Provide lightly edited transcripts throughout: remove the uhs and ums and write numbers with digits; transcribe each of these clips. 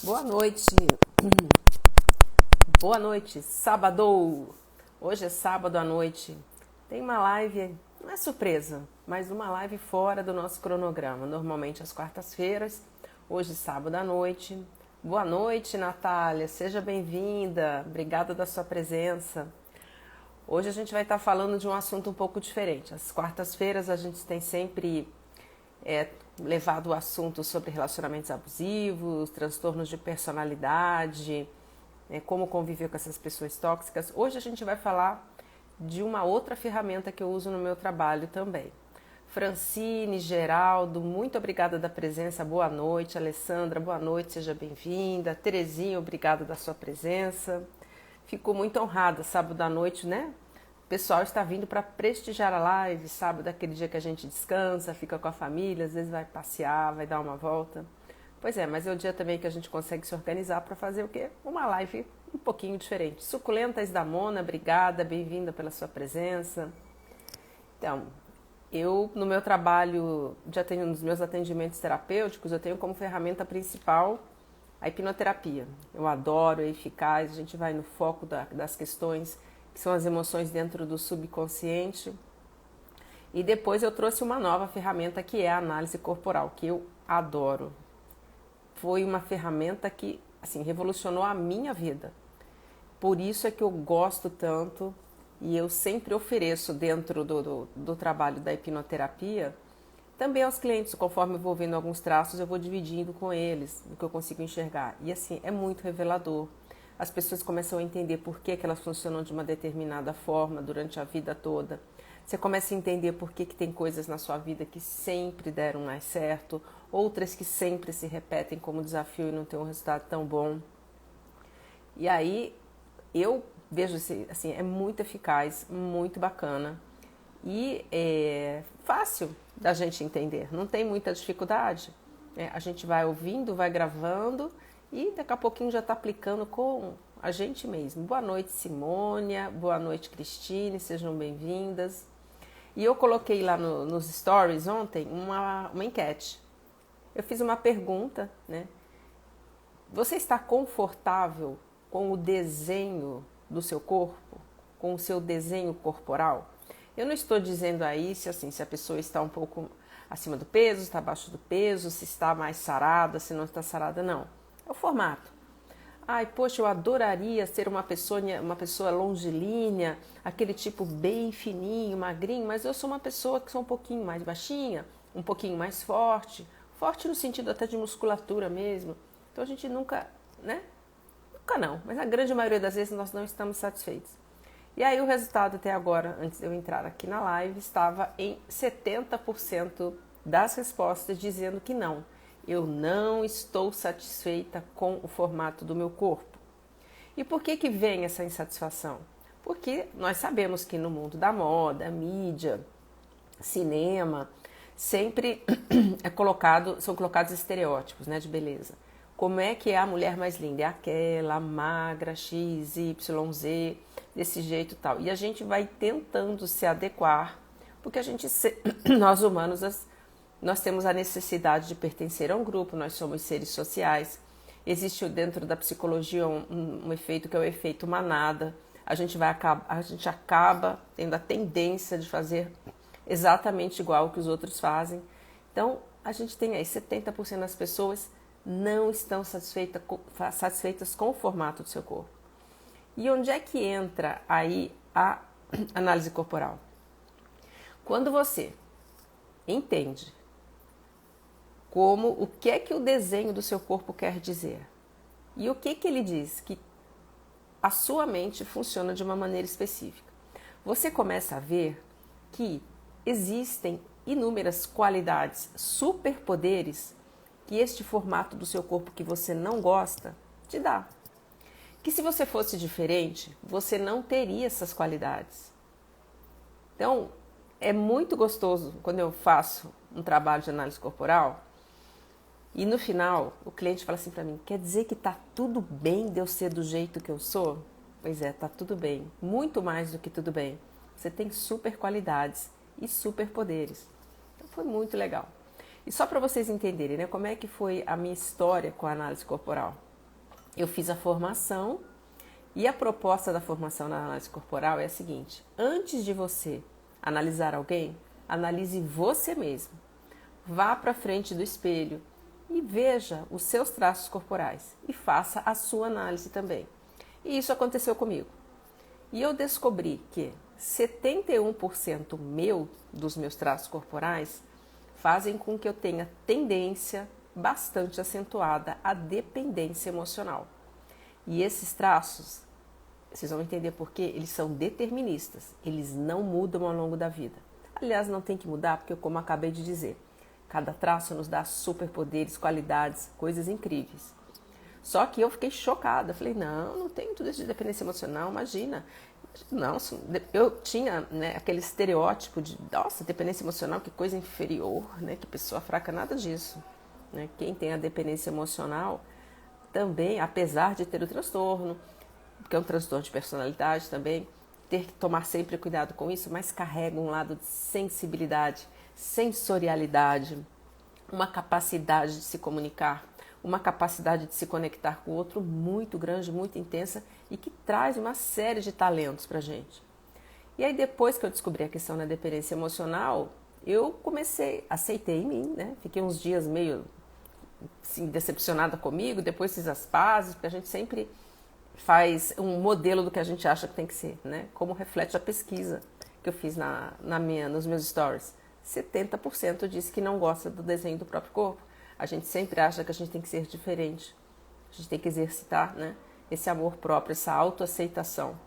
Boa noite. Boa noite, sábado. Hoje é sábado à noite. Tem uma live, não é surpresa, mas uma live fora do nosso cronograma. Normalmente às quartas-feiras, hoje sábado à noite. Boa noite, Natália. Seja bem-vinda. Obrigada da sua presença. Hoje a gente vai estar falando de um assunto um pouco diferente. Às quartas-feiras a gente tem sempre levado o assunto sobre relacionamentos abusivos, transtornos de personalidade, como conviver com essas pessoas tóxicas. Hoje a gente vai falar de uma outra ferramenta que eu uso no meu trabalho também. Francine, Geraldo, muito obrigada da presença, boa noite. Alessandra, boa noite, seja bem-vinda. Terezinha, obrigada da sua presença. Fico muito honrada, sábado à noite, né? O pessoal está vindo para prestigiar a live, sábado, aquele dia que a gente descansa, fica com a família, às vezes vai passear, vai dar uma volta. Pois é, mas é o dia também que a gente consegue se organizar para fazer o quê? Uma live um pouquinho diferente. Suculentas da Mona, obrigada, bem-vinda pela sua presença. Então, eu no meu trabalho, já tenho nos meus atendimentos terapêuticos, eu tenho como ferramenta principal a hipnoterapia. Eu adoro, é eficaz, a gente vai no foco das questões que são as emoções dentro do subconsciente. E depois eu trouxe uma nova ferramenta que é a análise corporal, que eu adoro. Foi uma ferramenta que, assim, revolucionou a minha vida. Por isso é que eu gosto tanto e eu sempre ofereço dentro do trabalho da hipnoterapia também aos clientes, conforme eu vou vendo alguns traços, eu vou dividindo com eles o que eu consigo enxergar. E assim, é muito revelador. As pessoas começam a entender por que elas funcionam de uma determinada forma durante a vida toda. Você começa a entender por que tem coisas na sua vida que sempre deram mais certo, outras que sempre se repetem como desafio e não tem um resultado tão bom. E aí, eu vejo assim, é muito eficaz, muito bacana e é fácil da gente entender, não tem muita dificuldade. A gente vai ouvindo, vai gravando e daqui a pouquinho já está aplicando com a gente mesmo. Boa noite, Simônia. Boa noite, Cristine. Sejam bem-vindas. E eu coloquei lá nos stories ontem uma enquete. Eu fiz uma pergunta, né? Você está confortável com o desenho do seu corpo? Com o seu desenho corporal? Eu não estou dizendo aí se a pessoa está um pouco acima do peso, está abaixo do peso, se está mais sarada, se não está sarada, não. É o formato. Ai, poxa, eu adoraria ser uma pessoa longilínea, aquele tipo bem fininho, magrinho, mas eu sou uma pessoa que sou um pouquinho mais baixinha, um pouquinho mais forte, forte no sentido até de musculatura mesmo. Então a gente nunca, né? Nunca não, mas a grande maioria das vezes nós não estamos satisfeitos. E aí o resultado até agora, antes de eu entrar aqui na live, estava em 70% das respostas dizendo que não. Eu não estou satisfeita com o formato do meu corpo. E por que vem essa insatisfação? Porque nós sabemos que no mundo da moda, mídia, cinema, sempre são colocados estereótipos, né, de beleza. Como é que é a mulher mais linda? É aquela magra, X, Y, Z, desse jeito e tal. E a gente vai tentando se adequar, porque nós humanos, nós temos a necessidade de pertencer a um grupo, nós somos seres sociais. Existe dentro da psicologia um efeito que é o efeito manada. A gente acaba tendo a tendência de fazer exatamente igual que os outros fazem. Então, a gente tem aí 70% das pessoas não estão satisfeitas com o formato do seu corpo. E onde é que entra aí a análise corporal? Quando você entende o que é que o desenho do seu corpo quer dizer e o que ele diz, que a sua mente funciona de uma maneira específica, você começa a ver que existem inúmeras qualidades, superpoderes que este formato do seu corpo que você não gosta te dá. Que se você fosse diferente, você não teria essas qualidades. Então, é muito gostoso quando eu faço um trabalho de análise corporal e no final o cliente fala assim para mim, quer dizer que tá tudo bem de eu ser do jeito que eu sou? Pois é, tá tudo bem, muito mais do que tudo bem. Você tem super qualidades e super poderes. Então foi muito legal. E só para vocês entenderem, né, como é que foi a minha história com a análise corporal. eu fiz a formação e a proposta da formação na análise corporal é a seguinte: antes de você analisar alguém, analise você mesmo. Vá para frente do espelho e veja os seus traços corporais e faça a sua análise também. E isso aconteceu comigo. E eu descobri que 71% dos meus traços corporais fazem com que eu tenha tendência bastante acentuada à dependência emocional. E esses traços, vocês vão entender por quê, eles são deterministas, eles não mudam ao longo da vida. Aliás, não tem que mudar, porque como eu acabei de dizer, cada traço nos dá superpoderes, qualidades, coisas incríveis. Só que eu fiquei chocada, falei, não tenho tudo isso de dependência emocional, imagina. Não, eu tinha, né, aquele estereótipo de, nossa, dependência emocional, que coisa inferior, né, que pessoa fraca, nada disso. Né? Quem tem a dependência emocional também, apesar de ter o transtorno, porque é um transtorno de personalidade também, ter que tomar sempre cuidado com isso, mas carrega um lado de sensibilidade, sensorialidade, uma capacidade de se comunicar, uma capacidade de se conectar com o outro muito grande, muito intensa e que traz uma série de talentos pra gente. E aí depois que eu descobri a questão da dependência emocional, eu aceitei em mim, né? Fiquei uns dias meio assim, decepcionada comigo, depois fiz as pazes, porque a gente sempre faz um modelo do que a gente acha que tem que ser, né? Como reflete a pesquisa que eu fiz nos meus stories. 70% disse que não gosta do desenho do próprio corpo. A gente sempre acha que a gente tem que ser diferente. A gente tem que exercitar, né, esse amor próprio, essa autoaceitação.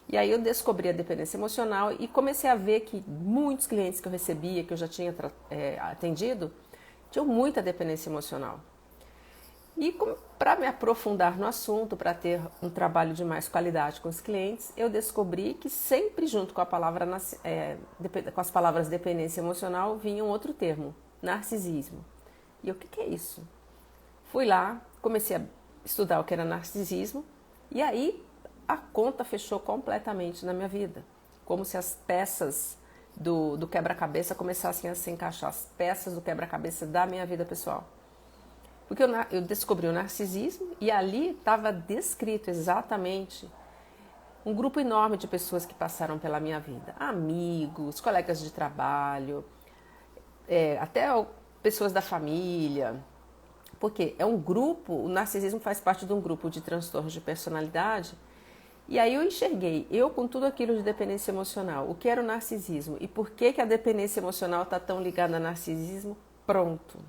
E aí eu descobri a dependência emocional e comecei a ver que muitos clientes que eu recebia, que eu já tinha atendido, tinham muita dependência emocional. E para me aprofundar no assunto, para ter um trabalho de mais qualidade com os clientes, eu descobri que sempre junto com com as palavras dependência emocional vinha um outro termo, narcisismo. E o que é isso? Fui lá, comecei a estudar o que era narcisismo e aí a conta fechou completamente na minha vida. Como se as peças do quebra-cabeça começassem a se encaixar, as peças do quebra-cabeça da minha vida pessoal. Porque eu descobri o narcisismo e ali estava descrito exatamente um grupo enorme de pessoas que passaram pela minha vida. Amigos, colegas de trabalho, até pessoas da família. Porque é um grupo, o narcisismo faz parte de um grupo de transtornos de personalidade. E aí eu enxerguei, eu com tudo aquilo de dependência emocional, o que era o narcisismo e por que a dependência emocional está tão ligada ao narcisismo, pronto.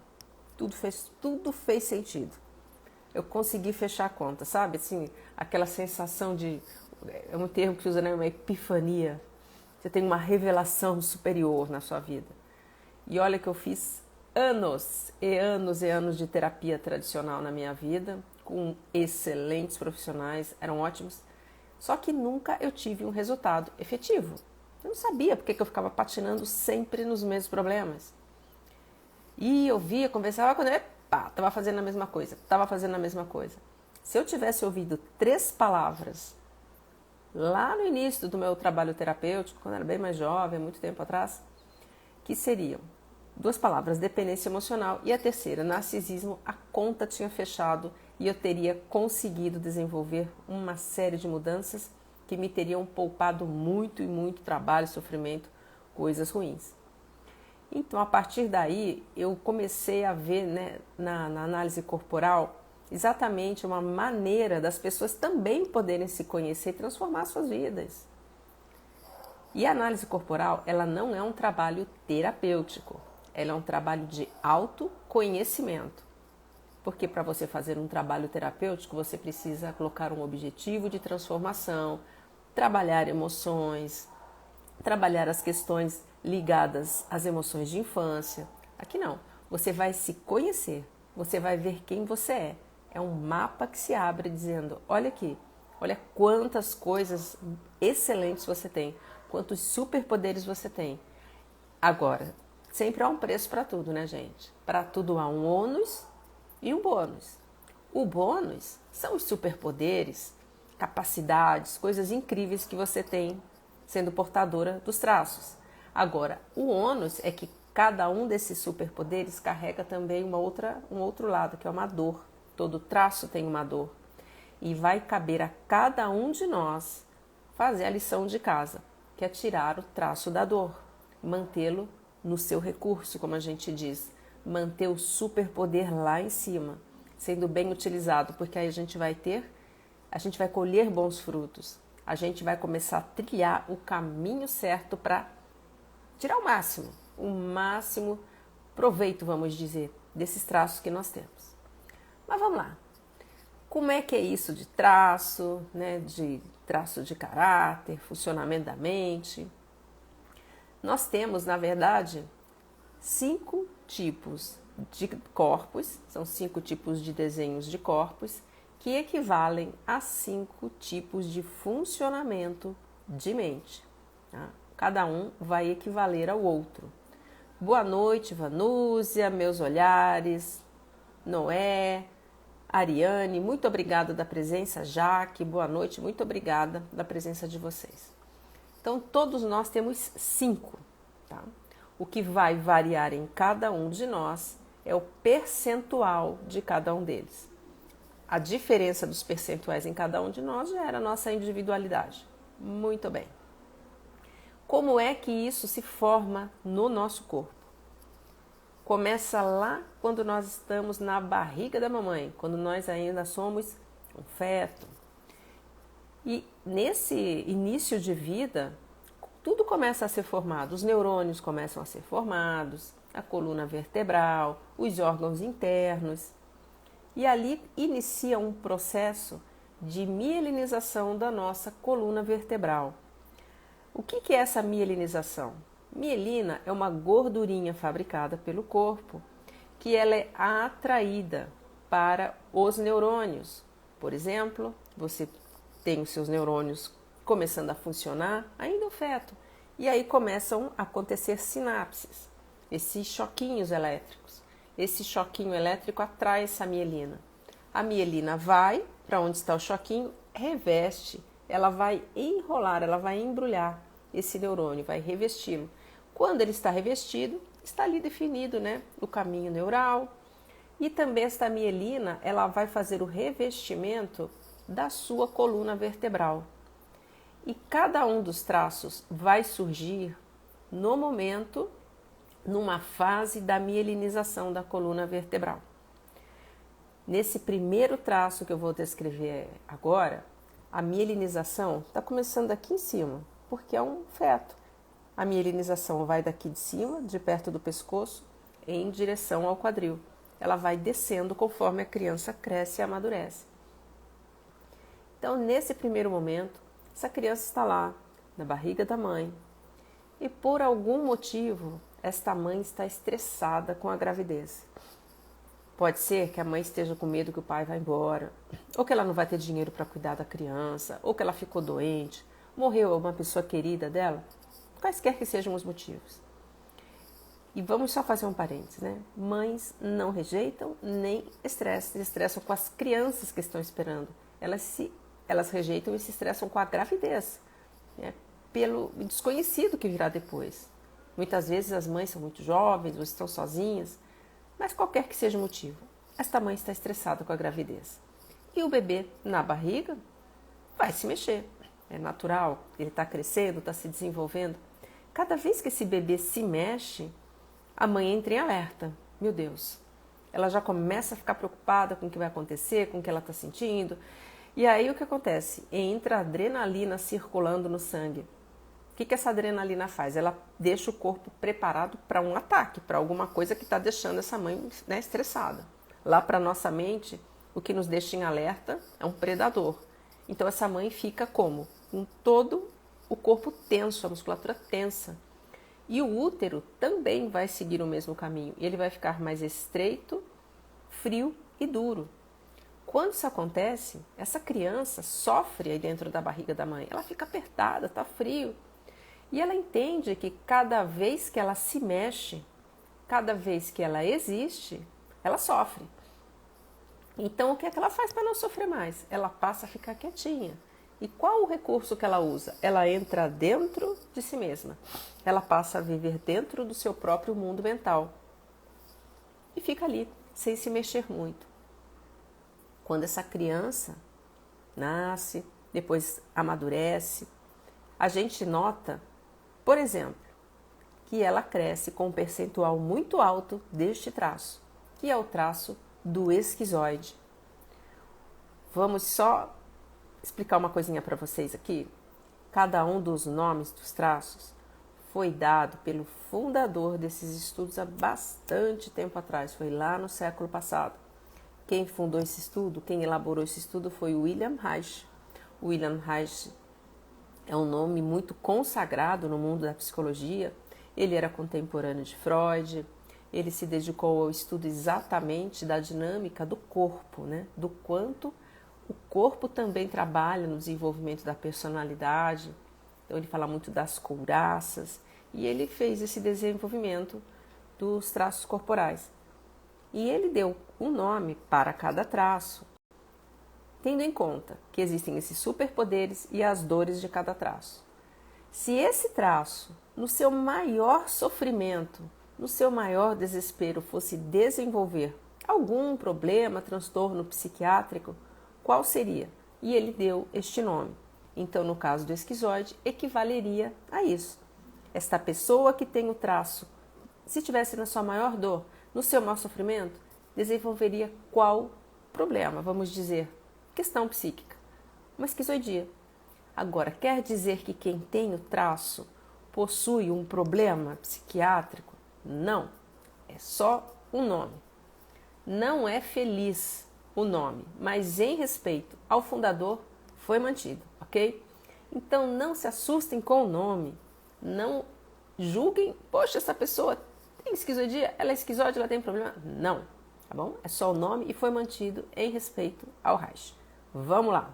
Tudo fez sentido. Eu consegui fechar a conta, sabe? Assim, aquela sensação de... É um termo que se usa, né? Uma epifania. Você tem uma revelação superior na sua vida. E olha que eu fiz anos e anos e anos de terapia tradicional na minha vida, com excelentes profissionais, eram ótimos. Só que nunca eu tive um resultado efetivo. Eu não sabia porque que eu ficava patinando sempre nos mesmos problemas. E eu via, conversava com ele, estava fazendo a mesma coisa, Se eu tivesse ouvido 3 palavras lá no início do meu trabalho terapêutico, quando eu era bem mais jovem, muito tempo atrás, que seriam 2 palavras, dependência emocional, e a terceira, narcisismo, a conta tinha fechado e eu teria conseguido desenvolver uma série de mudanças que me teriam poupado muito e muito trabalho, sofrimento, coisas ruins. Então, a partir daí, eu comecei a ver, né, na análise corporal exatamente uma maneira das pessoas também poderem se conhecer e transformar suas vidas. E a análise corporal, ela não é um trabalho terapêutico, ela é um trabalho de autoconhecimento. Porque para você fazer um trabalho terapêutico, você precisa colocar um objetivo de transformação, trabalhar emoções, trabalhar as questões ligadas às emoções de infância. Aqui não, você vai se conhecer, você vai ver quem você é. É um mapa que se abre dizendo, olha aqui, olha quantas coisas excelentes você tem, quantos superpoderes você tem. Agora, sempre há um preço para tudo, né, gente? Para tudo há um ônus e um bônus. O bônus são os superpoderes, capacidades, coisas incríveis que você tem sendo portadora dos traços. Agora, o ônus é que cada um desses superpoderes carrega também um outro lado, que é uma dor. Todo traço tem uma dor. e vai caber a cada um de nós fazer a lição de casa, que é tirar o traço da dor, mantê-lo no seu recurso, como a gente diz, manter o superpoder lá em cima, sendo bem utilizado, porque aí a gente vai colher bons frutos, a gente vai começar a trilhar o caminho certo para tirar o máximo proveito, vamos dizer, desses traços que nós temos. Mas vamos lá. Como é que é isso de traço, né? De traço de caráter, funcionamento da mente? Nós temos, na verdade, 5 tipos de corpos, são 5 tipos de desenhos de corpos, que equivalem a 5 tipos de funcionamento de mente. Tá? Cada um vai equivaler ao outro. Boa noite, Vanúzia, meus olhares, Noé, Ariane, muito obrigada da presença, Jaque, boa noite, muito obrigada da presença de vocês. Então, todos nós temos 5, tá? O que vai variar em cada um de nós é o percentual de cada um deles. A diferença dos percentuais em cada um de nós gera a nossa individualidade. Muito bem. Como é que isso se forma no nosso corpo? Começa lá quando nós estamos na barriga da mamãe, quando nós ainda somos um feto. E nesse início de vida, tudo começa a ser formado. Os neurônios começam a ser formados, a coluna vertebral, os órgãos internos. E ali inicia um processo de mielinização da nossa coluna vertebral. O que é essa mielinização? Mielina é uma gordurinha fabricada pelo corpo que ela é atraída para os neurônios. Por exemplo, você tem os seus neurônios começando a funcionar, ainda o feto, e aí começam a acontecer sinapses, esses choquinhos elétricos. Esse choquinho elétrico atrai essa mielina. A mielina vai para onde está o choquinho, reveste, ela vai enrolar, ela vai embrulhar esse neurônio, vai revesti-lo. Quando ele está revestido, está ali definido, né, o caminho neural. E também esta mielina, ela vai fazer o revestimento da sua coluna vertebral. E cada um dos traços vai surgir no momento, numa fase da mielinização da coluna vertebral. Nesse primeiro traço que eu vou descrever agora, a mielinização está começando aqui em cima, porque é um feto. A mielinização vai daqui de cima, de perto do pescoço, em direção ao quadril. Ela vai descendo conforme a criança cresce e amadurece. Então, nesse primeiro momento, essa criança está lá, na barriga da mãe, e por algum motivo, esta mãe está estressada com a gravidez. Pode ser que a mãe esteja com medo que o pai vá embora, ou que ela não vai ter dinheiro para cuidar da criança, ou que ela ficou doente, morreu uma pessoa querida dela, quaisquer que sejam os motivos. E vamos só fazer um parênteses, né? Mães não rejeitam nem estressam com as crianças que estão esperando. Elas rejeitam e se estressam com a gravidez, né? Pelo desconhecido que virá depois. Muitas vezes as mães são muito jovens ou estão sozinhas, mas qualquer que seja o motivo, esta mãe está estressada com a gravidez. E o bebê na barriga vai se mexer. É natural, ele está crescendo, está se desenvolvendo. Cada vez que esse bebê se mexe, a mãe entra em alerta. Meu Deus, ela já começa a ficar preocupada com o que vai acontecer, com o que ela está sentindo. E aí o que acontece? Entra a adrenalina circulando no sangue. O que essa adrenalina faz? Ela deixa o corpo preparado para um ataque, para alguma coisa que está deixando essa mãe, né, estressada. Lá para nossa mente, o que nos deixa em alerta é um predador. Então essa mãe fica como? Com todo o corpo tenso, a musculatura tensa. E o útero também vai seguir o mesmo caminho. E ele vai ficar mais estreito, frio e duro. Quando isso acontece, essa criança sofre aí dentro da barriga da mãe. Ela fica apertada, está frio. E ela entende que cada vez que ela se mexe, cada vez que ela existe, ela sofre. Então, o que é que ela faz para não sofrer mais? Ela passa a ficar quietinha. E qual o recurso que ela usa? Ela entra dentro de si mesma. Ela passa a viver dentro do seu próprio mundo mental. E fica ali, sem se mexer muito. Quando essa criança nasce, depois amadurece. A gente nota, por exemplo, que ela cresce com um percentual muito alto deste traço, que é o traço do esquizoide. Vamos só explicar uma coisinha para vocês aqui. Cada um dos nomes dos traços foi dado pelo fundador desses estudos há bastante tempo atrás, foi lá no século passado. Quem fundou esse estudo, quem elaborou esse estudo foi William Reich. William Reich é um nome muito consagrado no mundo da psicologia. Ele era contemporâneo de Freud, ele se dedicou ao estudo exatamente da dinâmica do corpo, né? Do quanto o corpo também trabalha no desenvolvimento da personalidade. Então ele fala muito das couraças e ele fez esse desenvolvimento dos traços corporais. E ele deu um nome para cada traço, tendo em conta que existem esses superpoderes e as dores de cada traço. Se esse traço, no seu maior sofrimento, no seu maior desespero, fosse desenvolver algum problema, transtorno psiquiátrico, qual seria? E ele deu este nome. Então, no caso do esquizoide, equivaleria a isso. Esta pessoa que tem o traço, se estivesse na sua maior dor, no seu maior sofrimento, desenvolveria qual problema? Vamos dizer, questão psíquica, uma esquizoidia. Agora, quer dizer que quem tem o traço possui um problema psiquiátrico? Não, é só um nome. Não é feliz o nome, mas em respeito ao fundador foi mantido, ok? Então não se assustem com o nome, não julguem, poxa, essa pessoa tem esquizoidia, ela é esquizoide, ela tem problema. Não, tá bom? É só o nome e foi mantido em respeito ao Reich. Vamos lá.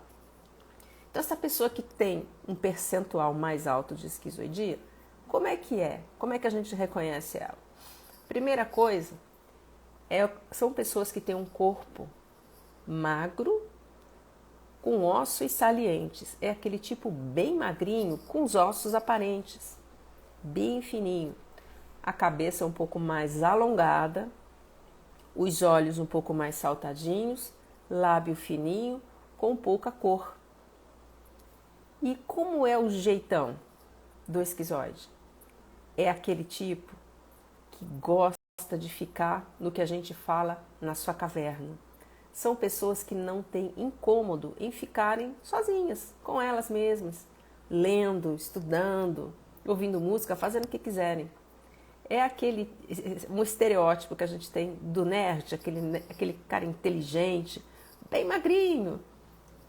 Então essa pessoa que tem um percentual mais alto de esquizoidia, como é que é? Como é que a gente reconhece ela? Primeira coisa, são pessoas que têm um corpo magro, com ossos salientes. É aquele tipo bem magrinho, com os ossos aparentes, bem fininho. A cabeça um pouco mais alongada, os olhos um pouco mais saltadinhos, lábio fininho, com pouca cor. E como é o jeitão do esquizoide? É aquele tipo que gosta de ficar no que a gente fala na sua caverna. São pessoas que não têm incômodo em ficarem sozinhas, com elas mesmas, lendo, estudando, ouvindo música, fazendo o que quiserem. É um estereótipo que a gente tem do nerd, aquele cara inteligente, bem magrinho,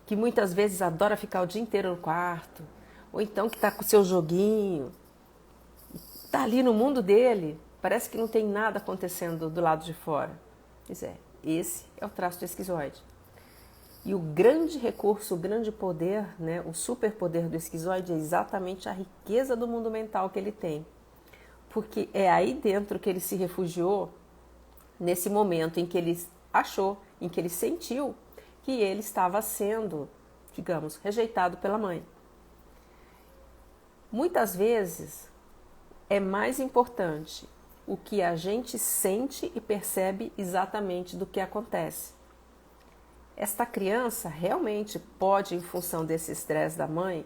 que muitas vezes adora ficar o dia inteiro no quarto, ou então que está com o seu joguinho, está ali no mundo dele, parece que não tem nada acontecendo do lado de fora. Pois é, esse é o traço do esquizoide. E o grande recurso, o grande poder, né, o superpoder do esquizoide é exatamente a riqueza do mundo mental que ele tem. Porque é aí dentro que ele se refugiou, nesse momento em que ele achou, em que ele sentiu que ele estava sendo, digamos, rejeitado pela mãe. Muitas vezes é mais importante o que a gente sente e percebe exatamente do que acontece. Esta criança realmente pode, em função desse estresse da mãe,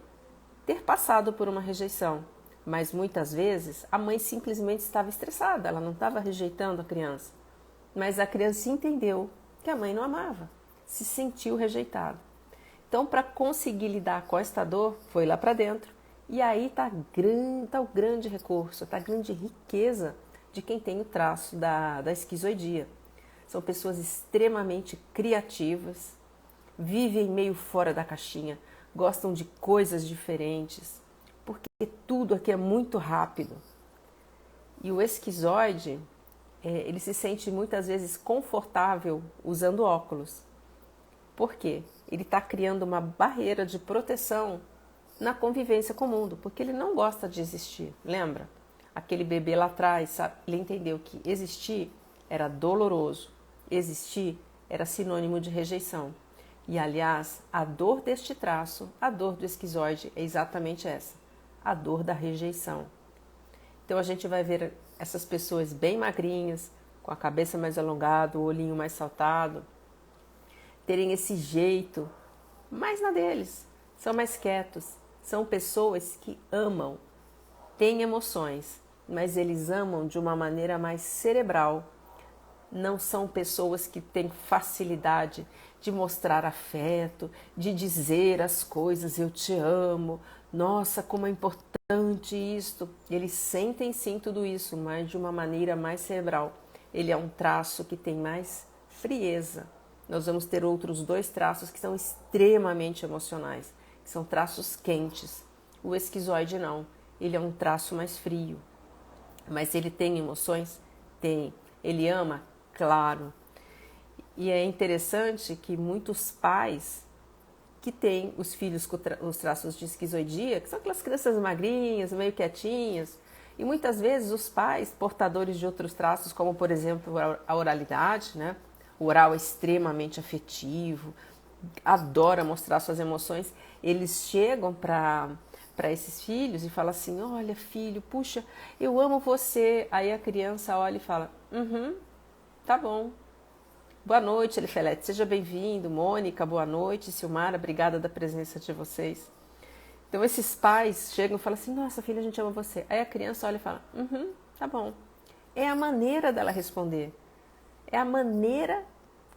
ter passado por uma rejeição, mas muitas vezes a mãe simplesmente estava estressada, ela não estava rejeitando a criança, mas a criança entendeu que a mãe não amava, se sentiu rejeitada. Então, para conseguir lidar com esta dor, foi lá para dentro, e aí está o grande recurso, está a grande riqueza de quem tem o traço da esquizoidia. São pessoas extremamente criativas, vivem meio fora da caixinha, gostam de coisas diferentes, porque tudo aqui é muito rápido. E o esquizoide, ele se sente muitas vezes confortável usando óculos. Por quê? Ele está criando uma barreira de proteção na convivência com o mundo, porque ele não gosta de existir, lembra? Aquele bebê lá atrás, sabe? Ele entendeu que existir era doloroso, existir era sinônimo de rejeição. E, aliás, a dor deste traço, a dor do esquizoide é exatamente essa, a dor da rejeição. Então, a gente vai ver essas pessoas bem magrinhas, com a cabeça mais alongada, o olhinho mais saltado, terem esse jeito mais na deles, são mais quietos, são pessoas que amam, têm emoções, mas eles amam de uma maneira mais cerebral. Não são pessoas que têm facilidade de mostrar afeto, de dizer as coisas, eu te amo, nossa, como é importante isto. Eles sentem sim tudo isso, mas de uma maneira mais cerebral. Ele é um traço que tem mais frieza. Nós vamos ter outros dois traços que são extremamente emocionais, que são traços quentes. O esquizoide não, ele é um traço mais frio. Mas ele tem emoções? Tem. Ele ama? Claro. E é interessante que muitos pais que têm os filhos com os traços de esquizoidia, que são aquelas crianças magrinhas, meio quietinhas, e muitas vezes os pais portadores de outros traços, como por exemplo a oralidade, né? O oral é extremamente afetivo, adora mostrar suas emoções, eles chegam para esses filhos e falam assim, olha filho, puxa, eu amo você. Aí a criança olha e fala, tá bom. Boa noite, Elifelete, seja bem-vindo. Mônica, boa noite. Silmara, obrigada da presença de vocês. Então esses pais chegam e falam assim, nossa filha, a gente ama você. Aí a criança olha e fala, tá bom. É a maneira dela responder. É a maneira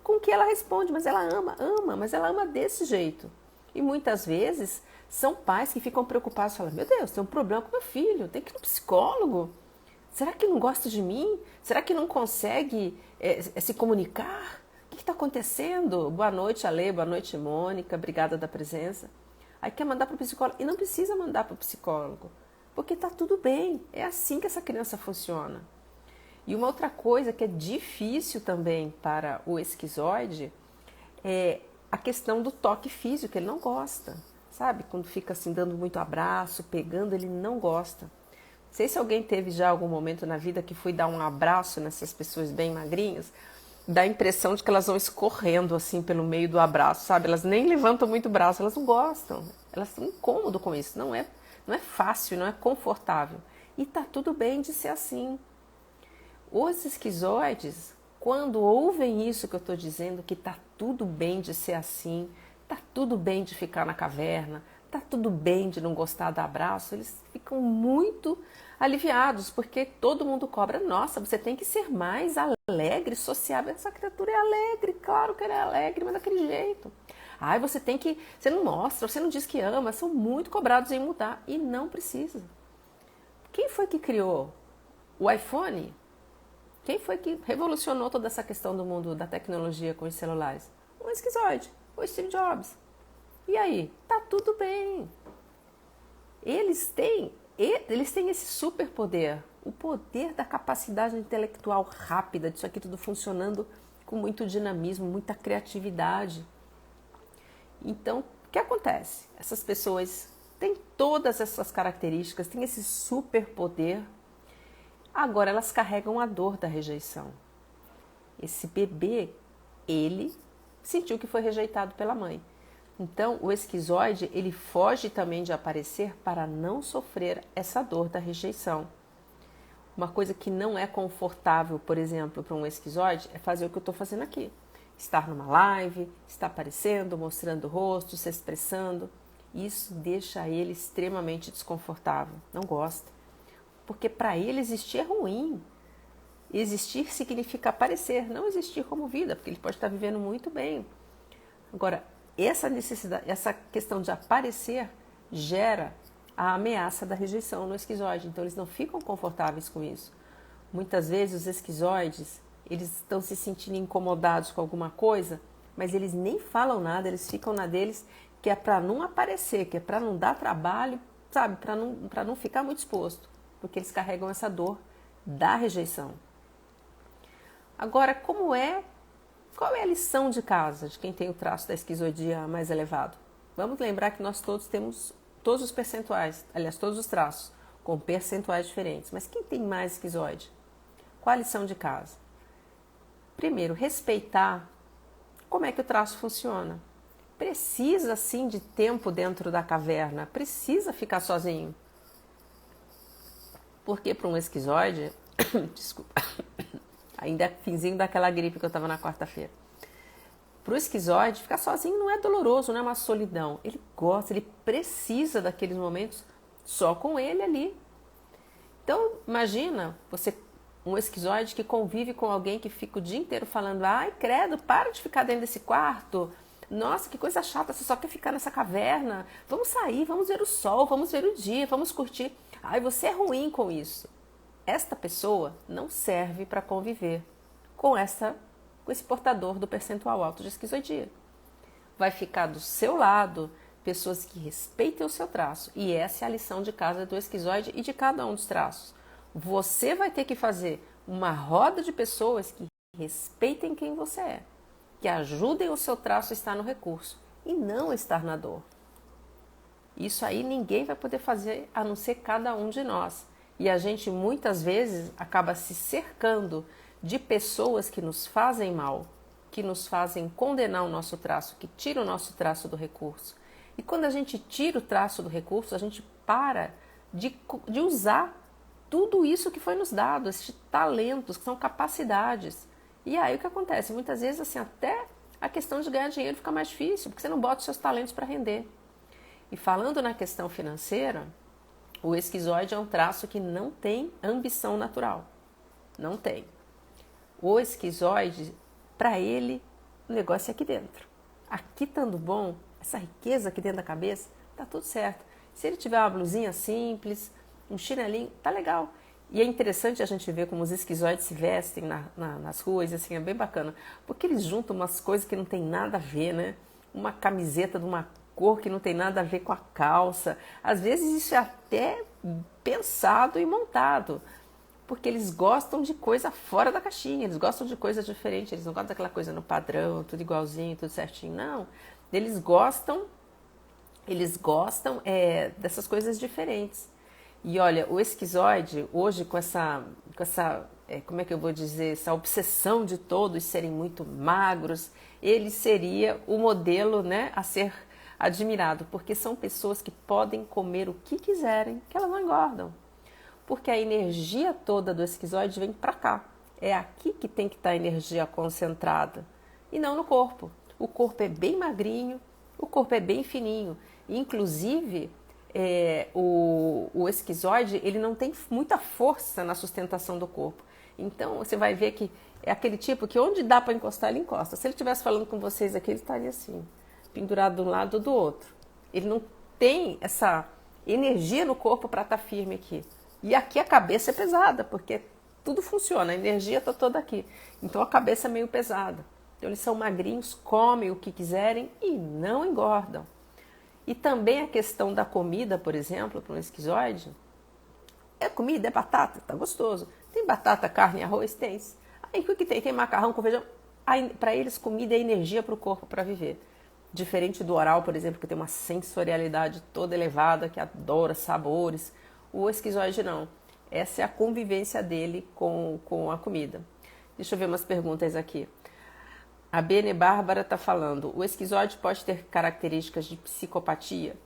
com que ela responde, mas ela ama, mas ela ama desse jeito. E muitas vezes são pais que ficam preocupados, falam, meu Deus, tem um problema com meu filho, tem que ir no psicólogo. Será que não gosta de mim? Será que não consegue se comunicar? O que está acontecendo? Boa noite, Ale, boa noite, Mônica, obrigada da presença. Aí quer mandar para o psicólogo, e não precisa mandar para o psicólogo, porque está tudo bem, é assim que essa criança funciona. E uma outra coisa que é difícil também para o esquizoide é a questão do toque físico, ele não gosta, sabe? Quando fica assim dando muito abraço, pegando, ele não gosta. Não sei se alguém teve já algum momento na vida que foi dar um abraço nessas pessoas bem magrinhas, dá a impressão de que elas vão escorrendo assim pelo meio do abraço, sabe? Elas nem levantam muito o braço, elas não gostam, elas estão incômodas com isso, não é fácil, não é confortável. E tá tudo bem de ser assim. Os esquizoides, quando ouvem isso que eu estou dizendo, que tá tudo bem de ser assim, tá tudo bem de ficar na caverna, tá tudo bem de não gostar do abraço, eles ficam muito aliviados, porque todo mundo cobra, nossa, você tem que ser mais alegre, sociável. Essa criatura é alegre, claro que ela é alegre, mas daquele jeito. Ai, você não mostra, você não diz que ama, são muito cobrados em mudar, e não precisa. Quem foi que criou o iPhone? Quem foi que revolucionou toda essa questão do mundo da tecnologia com os celulares? Um esquizoide, o Steve Jobs. E aí? Tá tudo bem. Eles têm esse superpoder, o poder da capacidade intelectual rápida, disso aqui tudo funcionando com muito dinamismo, muita criatividade. Então, o que acontece? Essas pessoas têm todas essas características, têm esse superpoder. Agora elas carregam a dor da rejeição. Esse bebê, ele sentiu que foi rejeitado pela mãe. Então, o esquizoide, ele foge também de aparecer para não sofrer essa dor da rejeição. Uma coisa que não é confortável, por exemplo, para um esquizoide, é fazer o que eu estou fazendo aqui. Estar numa live, estar aparecendo, mostrando o rosto, se expressando. Isso deixa ele extremamente desconfortável. Não gosta. Porque para ele existir é ruim. Existir significa aparecer, não existir como vida, porque ele pode estar vivendo muito bem. Agora, essa necessidade, essa questão de aparecer gera a ameaça da rejeição no esquizoide. Então, eles não ficam confortáveis com isso. Muitas vezes, os esquizoides, eles estão se sentindo incomodados com alguma coisa, mas eles nem falam nada, eles ficam na deles, que é para não aparecer, que é para não dar trabalho, sabe? Para não ficar muito exposto, porque eles carregam essa dor da rejeição. Agora, qual é a lição de casa de quem tem o traço da esquizoidia mais elevado? Vamos lembrar que nós todos temos todos os percentuais, aliás, todos os traços, com percentuais diferentes. Mas quem tem mais esquizoide? Qual a lição de casa? Primeiro, respeitar como é que o traço funciona. Precisa, sim, de tempo dentro da caverna, precisa ficar sozinho. Porque para um esquizoide, desculpa, ainda é finzinho daquela gripe que eu estava na quarta-feira. Para o esquizoide, ficar sozinho não é doloroso, não é uma solidão. Ele gosta, ele precisa daqueles momentos só com ele ali. Então, imagina você, um esquizoide que convive com alguém que fica o dia inteiro falando: ai, credo, para de ficar dentro desse quarto. Nossa, que coisa chata, você só quer ficar nessa caverna. Vamos sair, vamos ver o sol, vamos ver o dia, vamos curtir. Ai, você é ruim com isso. Esta pessoa não serve para conviver com esse portador do percentual alto de esquizoidia. Vai ficar do seu lado pessoas que respeitem o seu traço. E essa é a lição de casa do esquizoide e de cada um dos traços. Você vai ter que fazer uma roda de pessoas que respeitem quem você é, que ajudem o seu traço a estar no recurso e não estar na dor. Isso aí ninguém vai poder fazer a não ser cada um de nós. E a gente muitas vezes acaba se cercando de pessoas que nos fazem mal, que nos fazem condenar o nosso traço, que tiram o nosso traço do recurso. E quando a gente tira o traço do recurso, a gente para de usar tudo isso que foi nos dado, esses talentos, que são capacidades. E aí o que acontece? Muitas vezes assim, até a questão de ganhar dinheiro fica mais difícil, porque você não bota os seus talentos para render. E falando na questão financeira, o esquizoide é um traço que não tem ambição natural. Não tem. O esquizoide, para ele, o negócio é aqui dentro. Aqui estando bom, essa riqueza aqui dentro da cabeça, tá tudo certo. Se ele tiver uma blusinha simples, um chinelinho, tá legal. E é interessante a gente ver como os esquizoides se vestem nas ruas, assim, é bem bacana. Porque eles juntam umas coisas que não tem nada a ver, né? Uma camiseta de uma cor que não tem nada a ver com a calça. Às vezes isso é até pensado e montado. Porque eles gostam de coisa fora da caixinha, eles gostam de coisa diferente, eles não gostam daquela coisa no padrão, tudo igualzinho, tudo certinho, não. Eles gostam dessas coisas diferentes. E olha, o esquizoide, hoje com essa como é que eu vou dizer, essa obsessão de todos serem muito magros, ele seria o modelo, né, a ser admirado, porque são pessoas que podem comer o que quiserem, que elas não engordam. Porque a energia toda do esquizoide vem para cá. É aqui que tem que estar a energia concentrada e não no corpo. O corpo é bem magrinho, o corpo é bem fininho. Inclusive, o esquizoide ele não tem muita força na sustentação do corpo. Então, você vai ver que é aquele tipo que onde dá para encostar, ele encosta. Se ele estivesse falando com vocês aqui, ele estaria assim, pendurado de um lado ou do outro. Ele não tem essa energia no corpo para estar firme aqui. E aqui a cabeça é pesada, porque tudo funciona, a energia está toda aqui. Então a cabeça é meio pesada. Então eles são magrinhos, comem o que quiserem e não engordam. E também a questão da comida, por exemplo, para um esquizoide. É comida, é batata, tá gostoso. Tem batata, carne, arroz? Tem. Aí o que tem? Tem macarrão com feijão. Para eles comida é energia para o corpo para viver. Diferente do oral, por exemplo, que tem uma sensorialidade toda elevada, que adora sabores. O esquizoide não. Essa é a convivência dele com a comida. Deixa eu ver umas perguntas aqui. A Bene Bárbara está falando, o esquizoide pode ter características de psicopatia?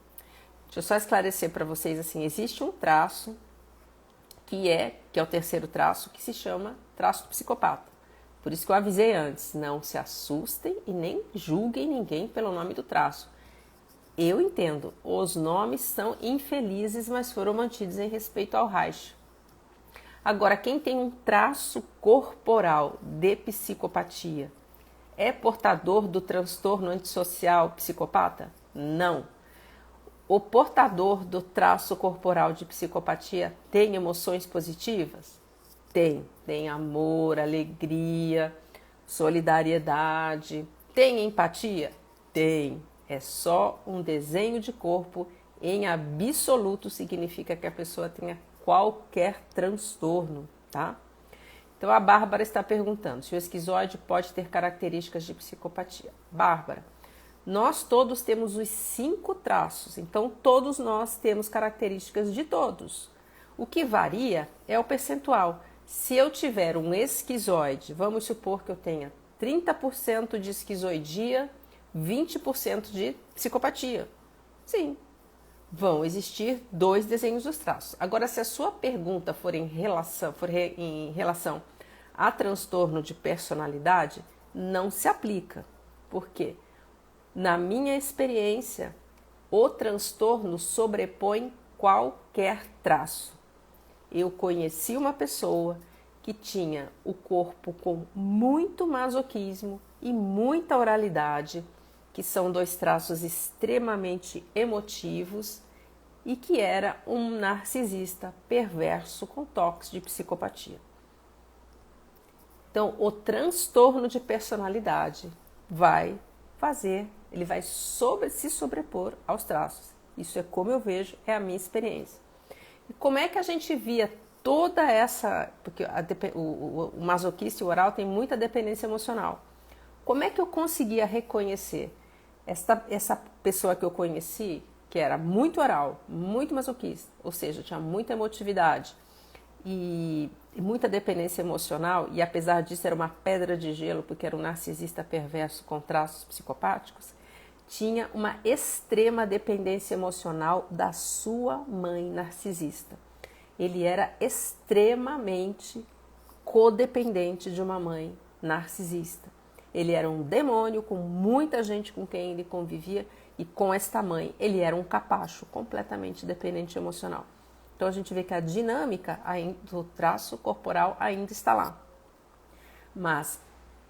Deixa eu só esclarecer para vocês assim, existe um traço que é o terceiro traço, que se chama traço do psicopata. Por isso que eu avisei antes, não se assustem e nem julguem ninguém pelo nome do traço. Eu entendo, os nomes são infelizes, mas foram mantidos em respeito ao Reich. Agora, quem tem um traço corporal de psicopatia é portador do transtorno antissocial psicopata? Não. O portador do traço corporal de psicopatia tem emoções positivas? Tem. Tem amor, alegria, solidariedade. Tem empatia? Tem. É só um desenho de corpo, em absoluto significa que a pessoa tenha qualquer transtorno, tá? Então a Bárbara está perguntando se o esquizoide pode ter características de psicopatia. Bárbara, nós todos temos os 5 traços, então todos nós temos características de todos. O que varia é o percentual. Se eu tiver um esquizoide, vamos supor que eu tenha 30% de esquizoidia, 20% de psicopatia. Sim, vão existir 2 desenhos dos traços. Agora, se a sua pergunta for em relação a transtorno de personalidade, não se aplica, Por quê? Na minha experiência, o transtorno sobrepõe qualquer traço. Eu conheci uma pessoa que tinha o corpo com muito masoquismo e muita oralidade, que são dois traços extremamente emotivos, e que era um narcisista perverso com toques de psicopatia. Então, o transtorno de personalidade ele vai se sobrepor aos traços. Isso é como eu vejo, é a minha experiência. E como é que a gente via toda essa... Porque o masoquista e o oral tem muita dependência emocional. Como é que eu conseguia reconhecer essa pessoa que eu conheci, que era muito oral, muito masoquista, ou seja, tinha muita emotividade e muita dependência emocional, e apesar disso era uma pedra de gelo, porque era um narcisista perverso com traços psicopáticos, tinha uma extrema dependência emocional da sua mãe narcisista. Ele era extremamente codependente de uma mãe narcisista. Ele era um demônio com muita gente com quem ele convivia, e com esta mãe ele era um capacho completamente dependente emocional. Então a gente vê que a dinâmica do traço corporal ainda está lá. Mas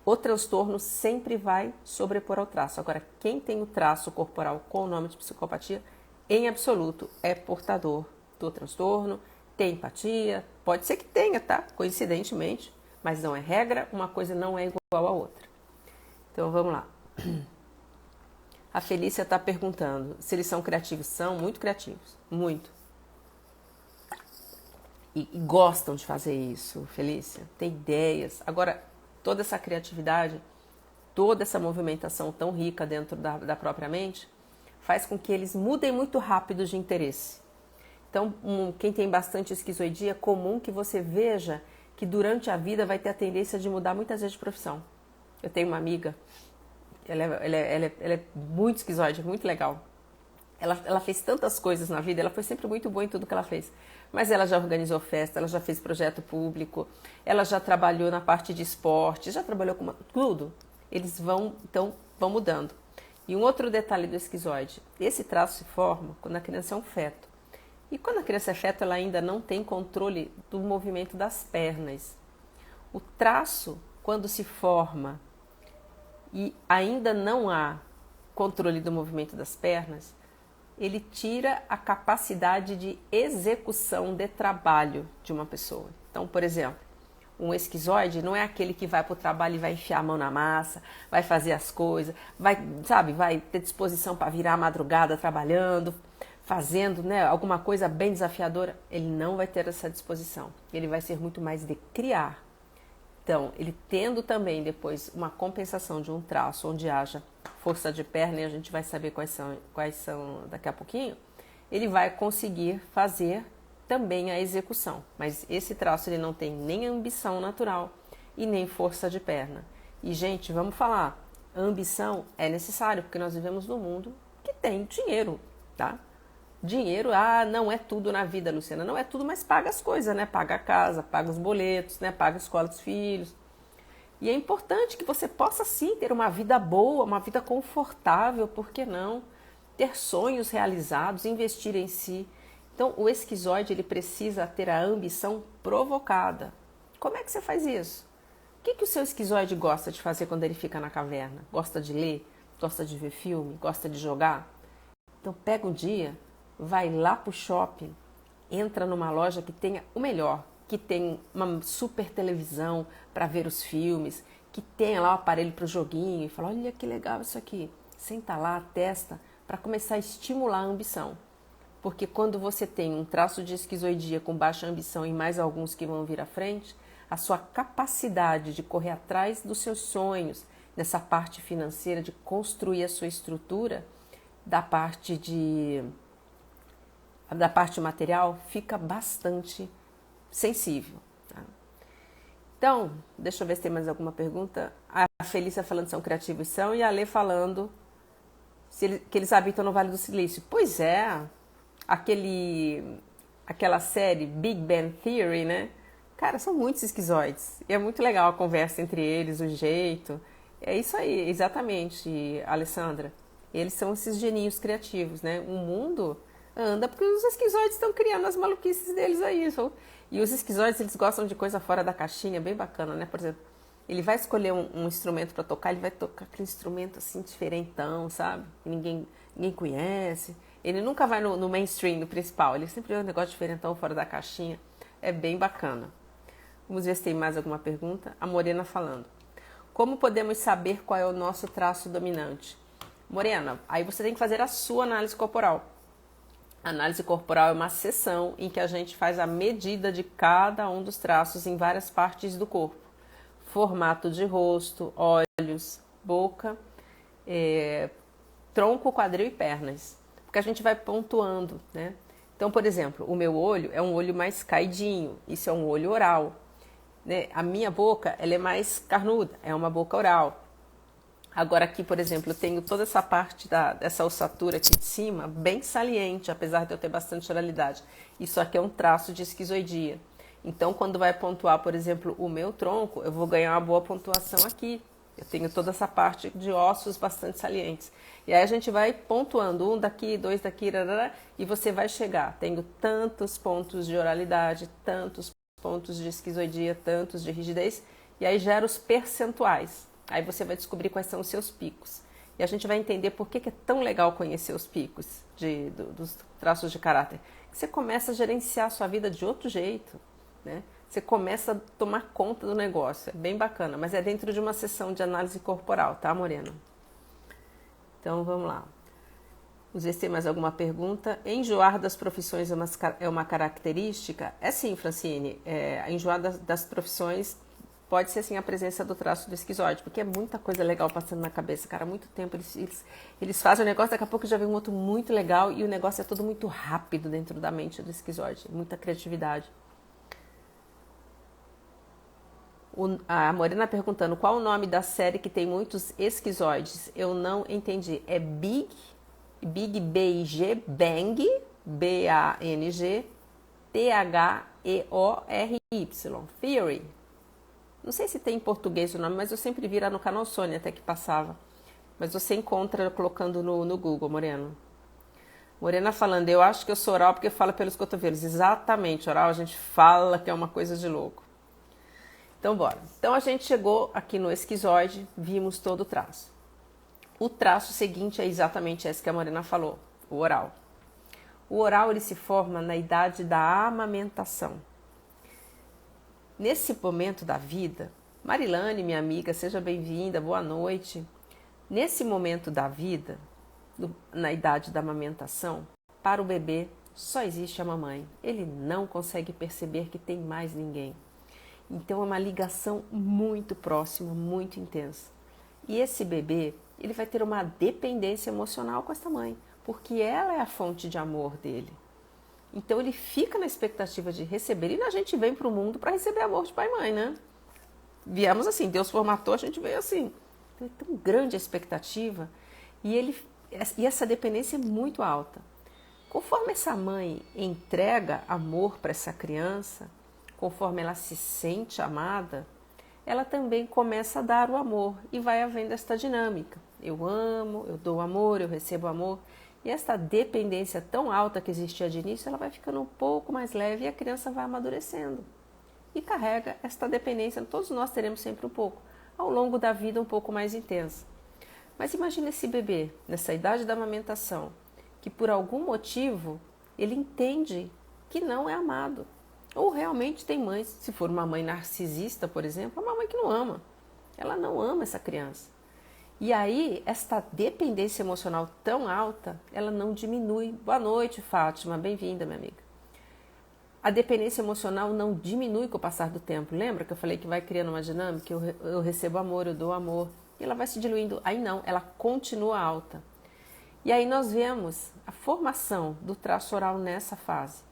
o transtorno sempre vai sobrepor ao traço. Agora, quem tem o traço corporal com o nome de psicopatia, em absoluto, é portador do transtorno, tem empatia, pode ser que tenha, tá? Coincidentemente, mas não é regra, uma coisa não é igual à outra. Então vamos lá. A Felícia está perguntando se eles são criativos. São muito criativos, muito. E gostam de fazer isso, Felícia. Tem ideias. Agora, toda essa criatividade, toda essa movimentação tão rica dentro da própria mente, faz com que eles mudem muito rápido de interesse. Então, quem tem bastante esquizoidia, é comum que você veja que durante a vida vai ter a tendência de mudar muitas vezes de profissão. Eu tenho uma amiga, ela é muito esquizoide, muito legal. Ela fez tantas coisas na vida, ela foi sempre muito boa em tudo que ela fez. Mas ela já organizou festa, ela já fez projeto público, ela já trabalhou na parte de esporte, já trabalhou com tudo. Eles vão mudando. E um outro detalhe do esquizoide, esse traço se forma quando a criança é um feto. E quando a criança é feto, ela ainda não tem controle do movimento das pernas. O traço, quando se forma e ainda não há controle do movimento das pernas, ele tira a capacidade de execução de trabalho de uma pessoa. Então, por exemplo, um esquizoide não é aquele que vai para o trabalho e vai enfiar a mão na massa, vai fazer as coisas, vai ter disposição para virar a madrugada trabalhando, fazendo, alguma coisa bem desafiadora. Ele não vai ter essa disposição. Ele vai ser muito mais de criar. Então, ele tendo também depois uma compensação de um traço onde haja força de perna, e a gente vai saber quais são daqui a pouquinho, ele vai conseguir fazer também a execução. Mas esse traço ele não tem nem ambição natural e nem força de perna. E, gente, vamos falar, a ambição é necessário, porque nós vivemos num mundo que tem dinheiro, tá? Dinheiro, não é tudo na vida, Luciana. Não é tudo, mas paga as coisas, né? Paga a casa, paga os boletos, né? Paga a escola dos filhos. E é importante que você possa, sim, ter uma vida boa, uma vida confortável, por que não? Ter sonhos realizados, investir em si. Então, o esquizoide, ele precisa ter a ambição provocada. Como é que você faz isso? O que o seu esquizoide gosta de fazer quando ele fica na caverna? Gosta de ler? Gosta de ver filme? Gosta de jogar? Então, pega um dia, vai lá pro shopping, entra numa loja que tenha o melhor, que tem uma super televisão para ver os filmes, que tenha lá o aparelho para o joguinho e fala, olha que legal isso aqui. Senta lá, testa, para começar a estimular a ambição. Porque quando você tem um traço de esquizoidia com baixa ambição e mais alguns que vão vir à frente, a sua capacidade de correr atrás dos seus sonhos, nessa parte financeira, de construir a sua estrutura, da parte material, fica bastante sensível. Tá? Então, deixa eu ver se tem mais alguma pergunta. A Felícia falando que são criativos são, e a Lê falando que eles habitam no Vale do Silício. Pois é, aquela série Big Bang Theory, né? Cara, são muitos esquizoides. E é muito legal a conversa entre eles, o jeito. É isso aí, exatamente, Alessandra. Eles são esses geninhos criativos, né? O mundo anda porque os esquizoides estão criando as maluquices deles aí. E os esquizoides, eles gostam de coisa fora da caixinha, bem bacana, né? Por exemplo, ele vai escolher um instrumento para tocar, ele vai tocar aquele instrumento assim, diferentão, sabe? Que ninguém conhece. Ele nunca vai no mainstream, no principal. Ele sempre vê um negócio diferentão fora da caixinha. É bem bacana. Vamos ver se tem mais alguma pergunta. A Morena falando. Como podemos saber qual é o nosso traço dominante? Morena, aí você tem que fazer a sua análise corporal. A análise corporal é uma sessão em que a gente faz a medida de cada um dos traços em várias partes do corpo. Formato de rosto, olhos, boca, tronco, quadril e pernas. Porque a gente vai pontuando, né? Então, por exemplo, o meu olho é um olho mais caidinho. Isso é um olho oral. Né? A minha boca, ela é mais carnuda, é uma boca oral. Agora aqui, por exemplo, eu tenho toda essa parte dessa ossatura aqui de cima bem saliente, apesar de eu ter bastante oralidade. Isso aqui é um traço de esquizoidia. Então, quando vai pontuar, por exemplo, o meu tronco, eu vou ganhar uma boa pontuação aqui. Eu tenho toda essa parte de ossos bastante salientes. E aí a gente vai pontuando, um daqui, dois daqui, e você vai chegar. Tenho tantos pontos de oralidade, tantos pontos de esquizoidia, tantos de rigidez, e aí gera os percentuais. Aí você vai descobrir quais são os seus picos. E a gente vai entender por que é tão legal conhecer os picos dos traços de caráter. Você começa a gerenciar a sua vida de outro jeito, né? Você começa a tomar conta do negócio. É bem bacana, mas é dentro de uma sessão de análise corporal, tá, Morena? Então, vamos lá. Vamos ver se tem mais alguma pergunta. Enjoar das profissões é uma característica? É sim, Francine. Enjoar das profissões pode ser sim a presença do traço do esquizoide, porque é muita coisa legal passando na cabeça, cara. Há muito tempo eles fazem o negócio, daqui a pouco já vem um outro muito legal e o negócio é tudo muito rápido dentro da mente do esquizoide. Muita criatividade. A Morena perguntando qual o nome da série que tem muitos esquizoides. Eu não entendi. É Big B-I-G, Bang, B-A-N-G, T-H-E-O-R-Y, Theory. Não sei se tem em português o nome, mas eu sempre vi lá no canal Sônia até que passava. Mas você encontra colocando no Google, Moreno. Morena falando, eu acho que eu sou oral porque fala pelos cotovelos. Exatamente, oral a gente fala que é uma coisa de louco. Então, bora. Então, a gente chegou aqui no esquizoide, vimos todo o traço. O traço seguinte é exatamente esse que a Morena falou, o oral. O oral, ele se forma na idade da amamentação. Nesse momento da vida, Marilane, minha amiga, seja bem-vinda, boa noite. Nesse momento da vida, na idade da amamentação, para o bebê só existe a mamãe. Ele não consegue perceber que tem mais ninguém. Então é uma ligação muito próxima, muito intensa. E esse bebê, ele vai ter uma dependência emocional com essa mãe, porque ela é a fonte de amor dele. Então ele fica na expectativa de receber, e a gente vem para o mundo para receber amor de pai e mãe, né? Viemos assim, Deus formatou, a gente veio assim. Então, é tão grande a expectativa e essa dependência é muito alta. Conforme essa mãe entrega amor para essa criança, conforme ela se sente amada, ela também começa a dar o amor e vai havendo esta dinâmica. Eu amo, eu dou amor, eu recebo amor. E esta dependência tão alta que existia de início, ela vai ficando um pouco mais leve e a criança vai amadurecendo. E carrega esta dependência, todos nós teremos sempre um pouco, ao longo da vida um pouco mais intensa. Mas imagine esse bebê, nessa idade da amamentação, que por algum motivo ele entende que não é amado. Ou realmente tem mães, se for uma mãe narcisista, por exemplo, é uma mãe que não ama. Ela não ama essa criança. E aí, esta dependência emocional tão alta, ela não diminui. Boa noite, Fátima, bem-vinda, minha amiga. A dependência emocional não diminui com o passar do tempo. Lembra que eu falei que vai criando uma dinâmica? Eu recebo amor, eu dou amor. E ela vai se diluindo. Aí não, ela continua alta. E aí nós vemos a formação do traço oral nessa fase.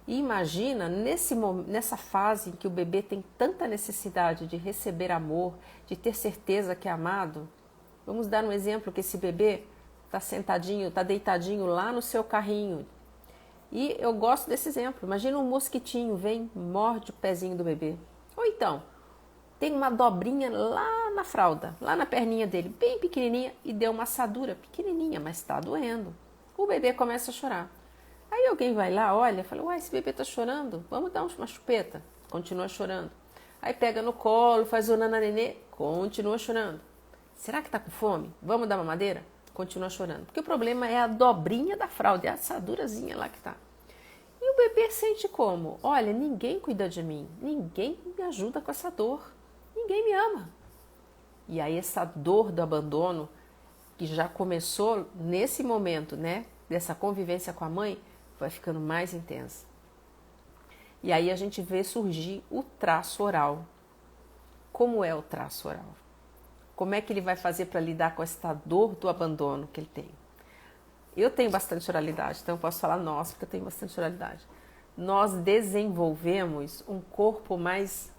E imagina nessa fase em que o bebê tem tanta necessidade de receber amor, de ter certeza que é amado. Vamos dar um exemplo que esse bebê está sentadinho, está deitadinho lá no seu carrinho. E eu gosto desse exemplo. Imagina um mosquitinho, vem, morde o pezinho do bebê. Ou então, tem uma dobrinha lá na fralda, lá na perninha dele, bem pequenininha, e deu uma assadura pequenininha, mas está doendo. O bebê começa a chorar. Aí alguém vai lá, olha, fala, uai, esse bebê está chorando, vamos dar uma chupeta. Continua chorando. Aí pega no colo, faz o nananenê, continua chorando. Será que está com fome? Vamos dar mamadeira? Continua chorando. Porque o problema é a dobrinha da fralda, é a assadurazinha lá que está. E o bebê sente como? Olha, ninguém cuida de mim, ninguém me ajuda com essa dor, ninguém me ama. E aí essa dor do abandono, que já começou nesse momento, né, dessa convivência com a mãe, vai ficando mais intensa. E aí a gente vê surgir o traço oral. Como é o traço oral? Como é que ele vai fazer para lidar com essa dor do abandono que ele tem? Eu tenho bastante oralidade, então eu posso falar nós, porque eu tenho bastante oralidade. Nós desenvolvemos um corpo mais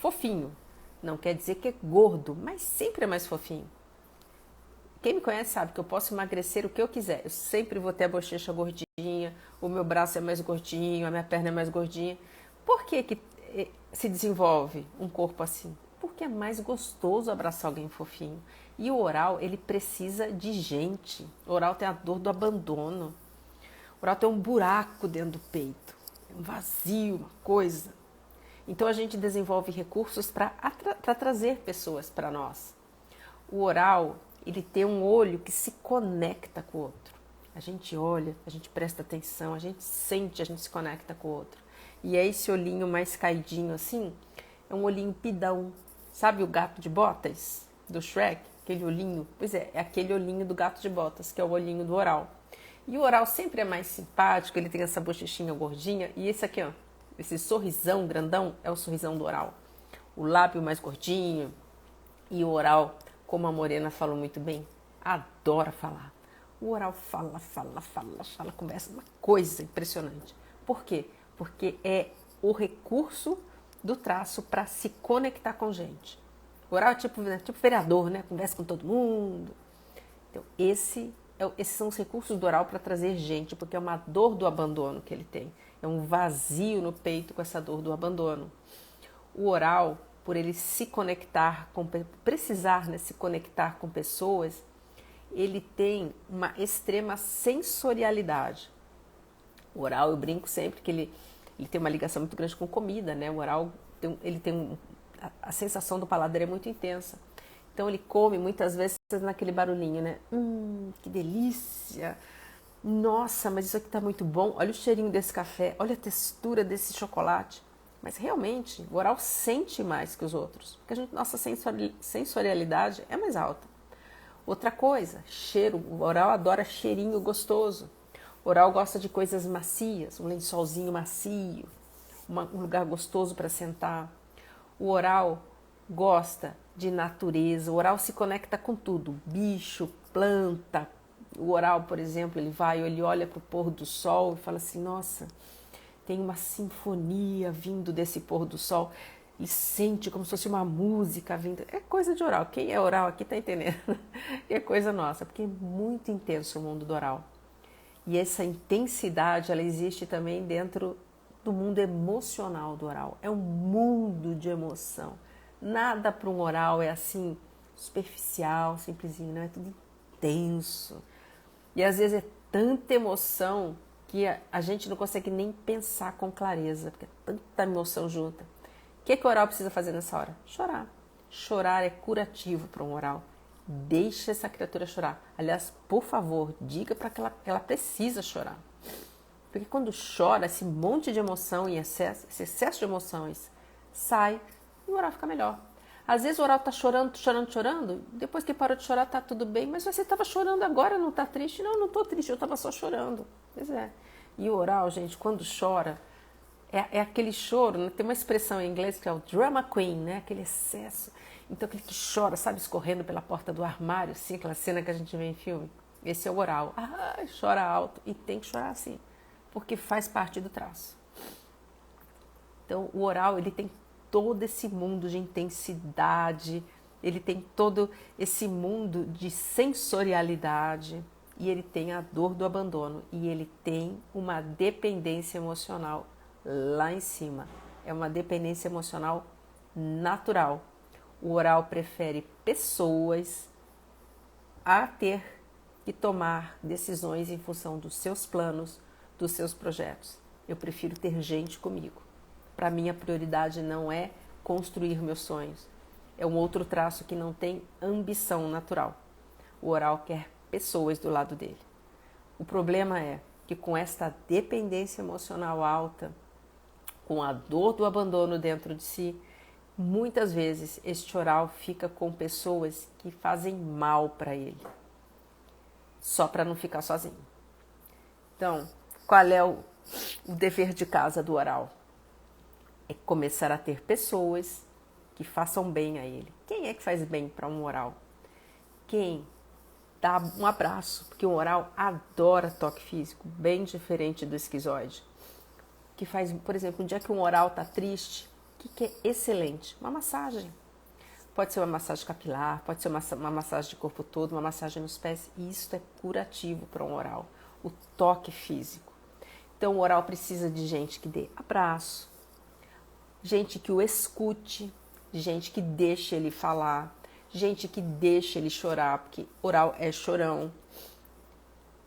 fofinho. Não quer dizer que é gordo, mas sempre é mais fofinho. Quem me conhece sabe que eu posso emagrecer o que eu quiser. Eu sempre vou ter a bochecha gordinha, o meu braço é mais gordinho, a minha perna é mais gordinha. Por que se desenvolve um corpo assim? Porque é mais gostoso abraçar alguém fofinho. E o oral, ele precisa de gente. O oral tem a dor do abandono. O oral tem um buraco dentro do peito, um vazio, uma coisa. Então a gente desenvolve recursos para trazer pessoas para nós. O oral, ele tem um olho que se conecta com o outro. A gente olha, a gente presta atenção, a gente sente, a gente se conecta com o outro. E é esse olhinho mais caidinho assim, é um olhinho pidão. Sabe o gato de botas do Shrek? Aquele olhinho? Pois é aquele olhinho do gato de botas, que é o olhinho do oral. E o oral sempre é mais simpático, ele tem essa bochechinha gordinha. E esse aqui, ó, esse sorrisão grandão, é o sorrisão do oral. O lábio mais gordinho. E o oral, como a Morena falou muito bem, adora falar. O oral fala, conversa, uma coisa impressionante. Por quê? Porque é o recurso do traço para se conectar com gente. O oral é tipo vereador, né? Conversa com todo mundo. Então, esses são os recursos do oral para trazer gente, porque é uma dor do abandono que ele tem. É um vazio no peito com essa dor do abandono. O oral, por ele se conectar, precisar, né, se conectar com pessoas, ele tem uma extrema sensorialidade. O oral, eu brinco sempre que ele tem uma ligação muito grande com comida, né? O oral, ele tem a sensação do paladar é muito intensa. Então ele come muitas vezes naquele barulhinho, né? Que delícia! Nossa, mas isso aqui tá muito bom. Olha o cheirinho desse café, olha a textura desse chocolate. Mas realmente, o oral sente mais que os outros, porque nossa sensorialidade é mais alta. Outra coisa, cheiro. O oral adora cheirinho gostoso. O oral gosta de coisas macias, um lençolzinho macio, um lugar gostoso para sentar. O oral gosta de natureza, o oral se conecta com tudo, bicho, planta. O oral, por exemplo, ele olha para o pôr do sol e fala assim, nossa, tem uma sinfonia vindo desse pôr do sol. Ele sente como se fosse uma música vindo. É coisa de oral. Quem é oral aqui está entendendo. É coisa nossa, porque é muito intenso o mundo do oral. E essa intensidade, ela existe também dentro do mundo emocional do oral. É um mundo de emoção. Nada para um oral é assim, superficial, simplesinho, não é tudo intenso. E às vezes é tanta emoção que a gente não consegue nem pensar com clareza, porque é tanta emoção junta. O que o oral precisa fazer nessa hora? Chorar. Chorar é curativo para um oral. Deixe essa criatura chorar. Aliás, por favor, diga para que ela precisa chorar. Porque quando chora, esse monte de emoção e esse excesso de emoções sai e o oral fica melhor. Às vezes o oral está chorando, depois que parou de chorar está tudo bem, mas você estava chorando agora, não está triste? Não estou triste, eu estava só chorando. Pois é. E o oral, gente, quando chora, é aquele choro, né? Tem uma expressão em inglês que é o drama queen, né? Aquele excesso. Então aquele que chora, sabe, escorrendo pela porta do armário, assim, aquela cena que a gente vê em filme. Esse é o oral. Chora alto. E tem que chorar assim, porque faz parte do traço. Então o oral, ele tem todo esse mundo de intensidade, ele tem todo esse mundo de sensorialidade e ele tem a dor do abandono e ele tem uma dependência emocional lá em cima. É uma dependência emocional natural. O oral prefere pessoas a ter que tomar decisões em função dos seus planos, dos seus projetos. Eu prefiro ter gente comigo. Para mim, a prioridade não é construir meus sonhos. É um outro traço que não tem ambição natural. O oral quer pessoas do lado dele. O problema é que com esta dependência emocional alta, com a dor do abandono dentro de si, muitas vezes este oral fica com pessoas que fazem mal para ele, só para não ficar sozinho. Então, qual é o dever de casa do oral? É começar a ter pessoas que façam bem a ele. Quem é que faz bem para um oral? Quem dá um abraço, porque o oral adora toque físico, bem diferente do esquizoide. Que faz, por exemplo, um dia que um oral está triste, o que é excelente? Uma massagem. Pode ser uma massagem capilar, pode ser uma massagem de corpo todo, uma massagem nos pés. E isso é curativo para um oral, o toque físico. Então o oral precisa de gente que dê abraço, gente que o escute, gente que deixe ele falar, gente que deixa ele chorar, porque oral é chorão.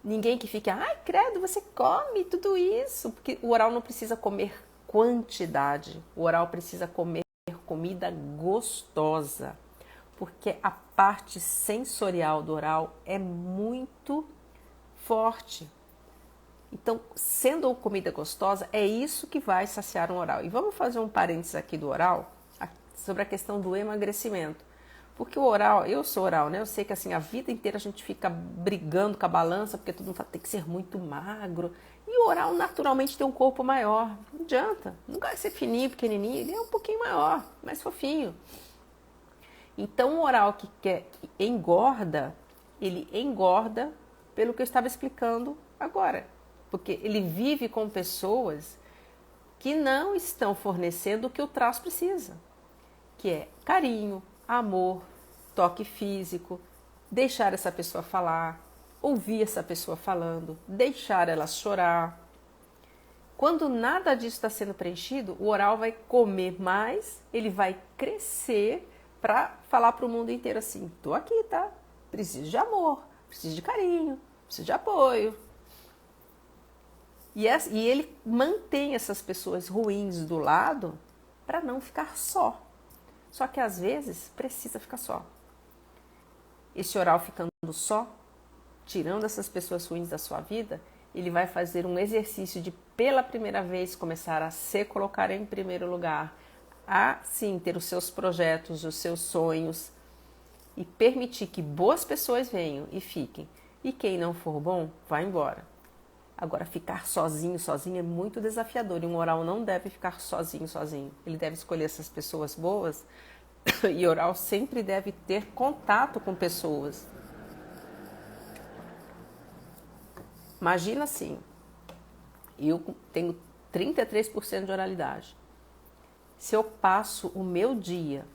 Ninguém que fique, ai credo, você come tudo isso, porque o oral não precisa comer quantidade, o oral precisa comer comida gostosa, porque a parte sensorial do oral é muito forte. Então, sendo comida gostosa, é isso que vai saciar um oral. E vamos fazer um parênteses aqui do oral, sobre a questão do emagrecimento. Porque o oral, eu sou oral, né? Eu sei que assim, a vida inteira a gente fica brigando com a balança, porque todo mundo fala que tem que ser muito magro. E o oral naturalmente tem um corpo maior. Não adianta. Não vai ser fininho, pequenininho, ele é um pouquinho maior, mais fofinho. Então, o oral que engorda, ele engorda pelo que eu estava explicando agora. Porque ele vive com pessoas que não estão fornecendo o que o traço precisa. Que é carinho, amor, toque físico, deixar essa pessoa falar, ouvir essa pessoa falando, deixar ela chorar. Quando nada disso está sendo preenchido, o oral vai comer mais, ele vai crescer para falar para o mundo inteiro assim, tô aqui, tá? Preciso de amor, preciso de carinho, preciso de apoio. E ele mantém essas pessoas ruins do lado para não ficar só. Só que às vezes precisa ficar só. Esse oral ficando só, tirando essas pessoas ruins da sua vida, ele vai fazer um exercício de, pela primeira vez, começar a se colocar em primeiro lugar, a sim ter os seus projetos, os seus sonhos e permitir que boas pessoas venham e fiquem. E quem não for bom, vai embora. Agora, ficar sozinho é muito desafiador e um oral não deve ficar sozinho. Ele deve escolher essas pessoas boas e oral sempre deve ter contato com pessoas. Imagina assim, eu tenho 33% de oralidade. Se eu passo o meu dia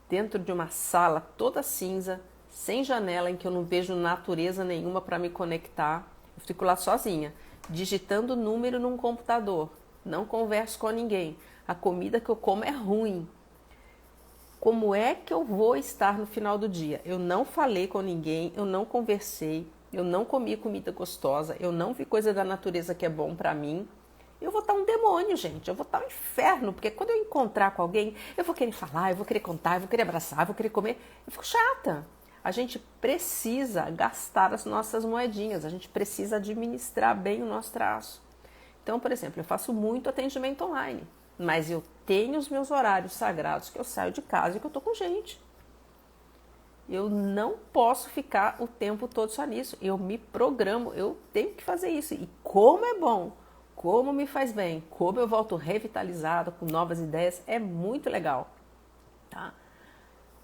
dentro de uma sala toda cinza, sem janela, em que eu não vejo natureza nenhuma para me conectar, eu fico lá sozinha, digitando número num computador, não converso com ninguém, a comida que eu como é ruim. Como é que eu vou estar no final do dia? Eu não falei com ninguém, eu não conversei, eu não comi comida gostosa, eu não vi coisa da natureza que é bom para mim. Eu vou estar um demônio, gente, eu vou estar um inferno, porque quando eu encontrar com alguém, eu vou querer falar, eu vou querer contar, eu vou querer abraçar, eu vou querer comer, eu fico chata. A gente precisa gastar as nossas moedinhas, a gente precisa administrar bem o nosso traço. Então, por exemplo, eu faço muito atendimento online, mas eu tenho os meus horários sagrados que eu saio de casa e que eu estou com gente. Eu não posso ficar o tempo todo só nisso, eu me programo, eu tenho que fazer isso. E como é bom, como me faz bem, como eu volto revitalizada, com novas ideias, é muito legal, tá?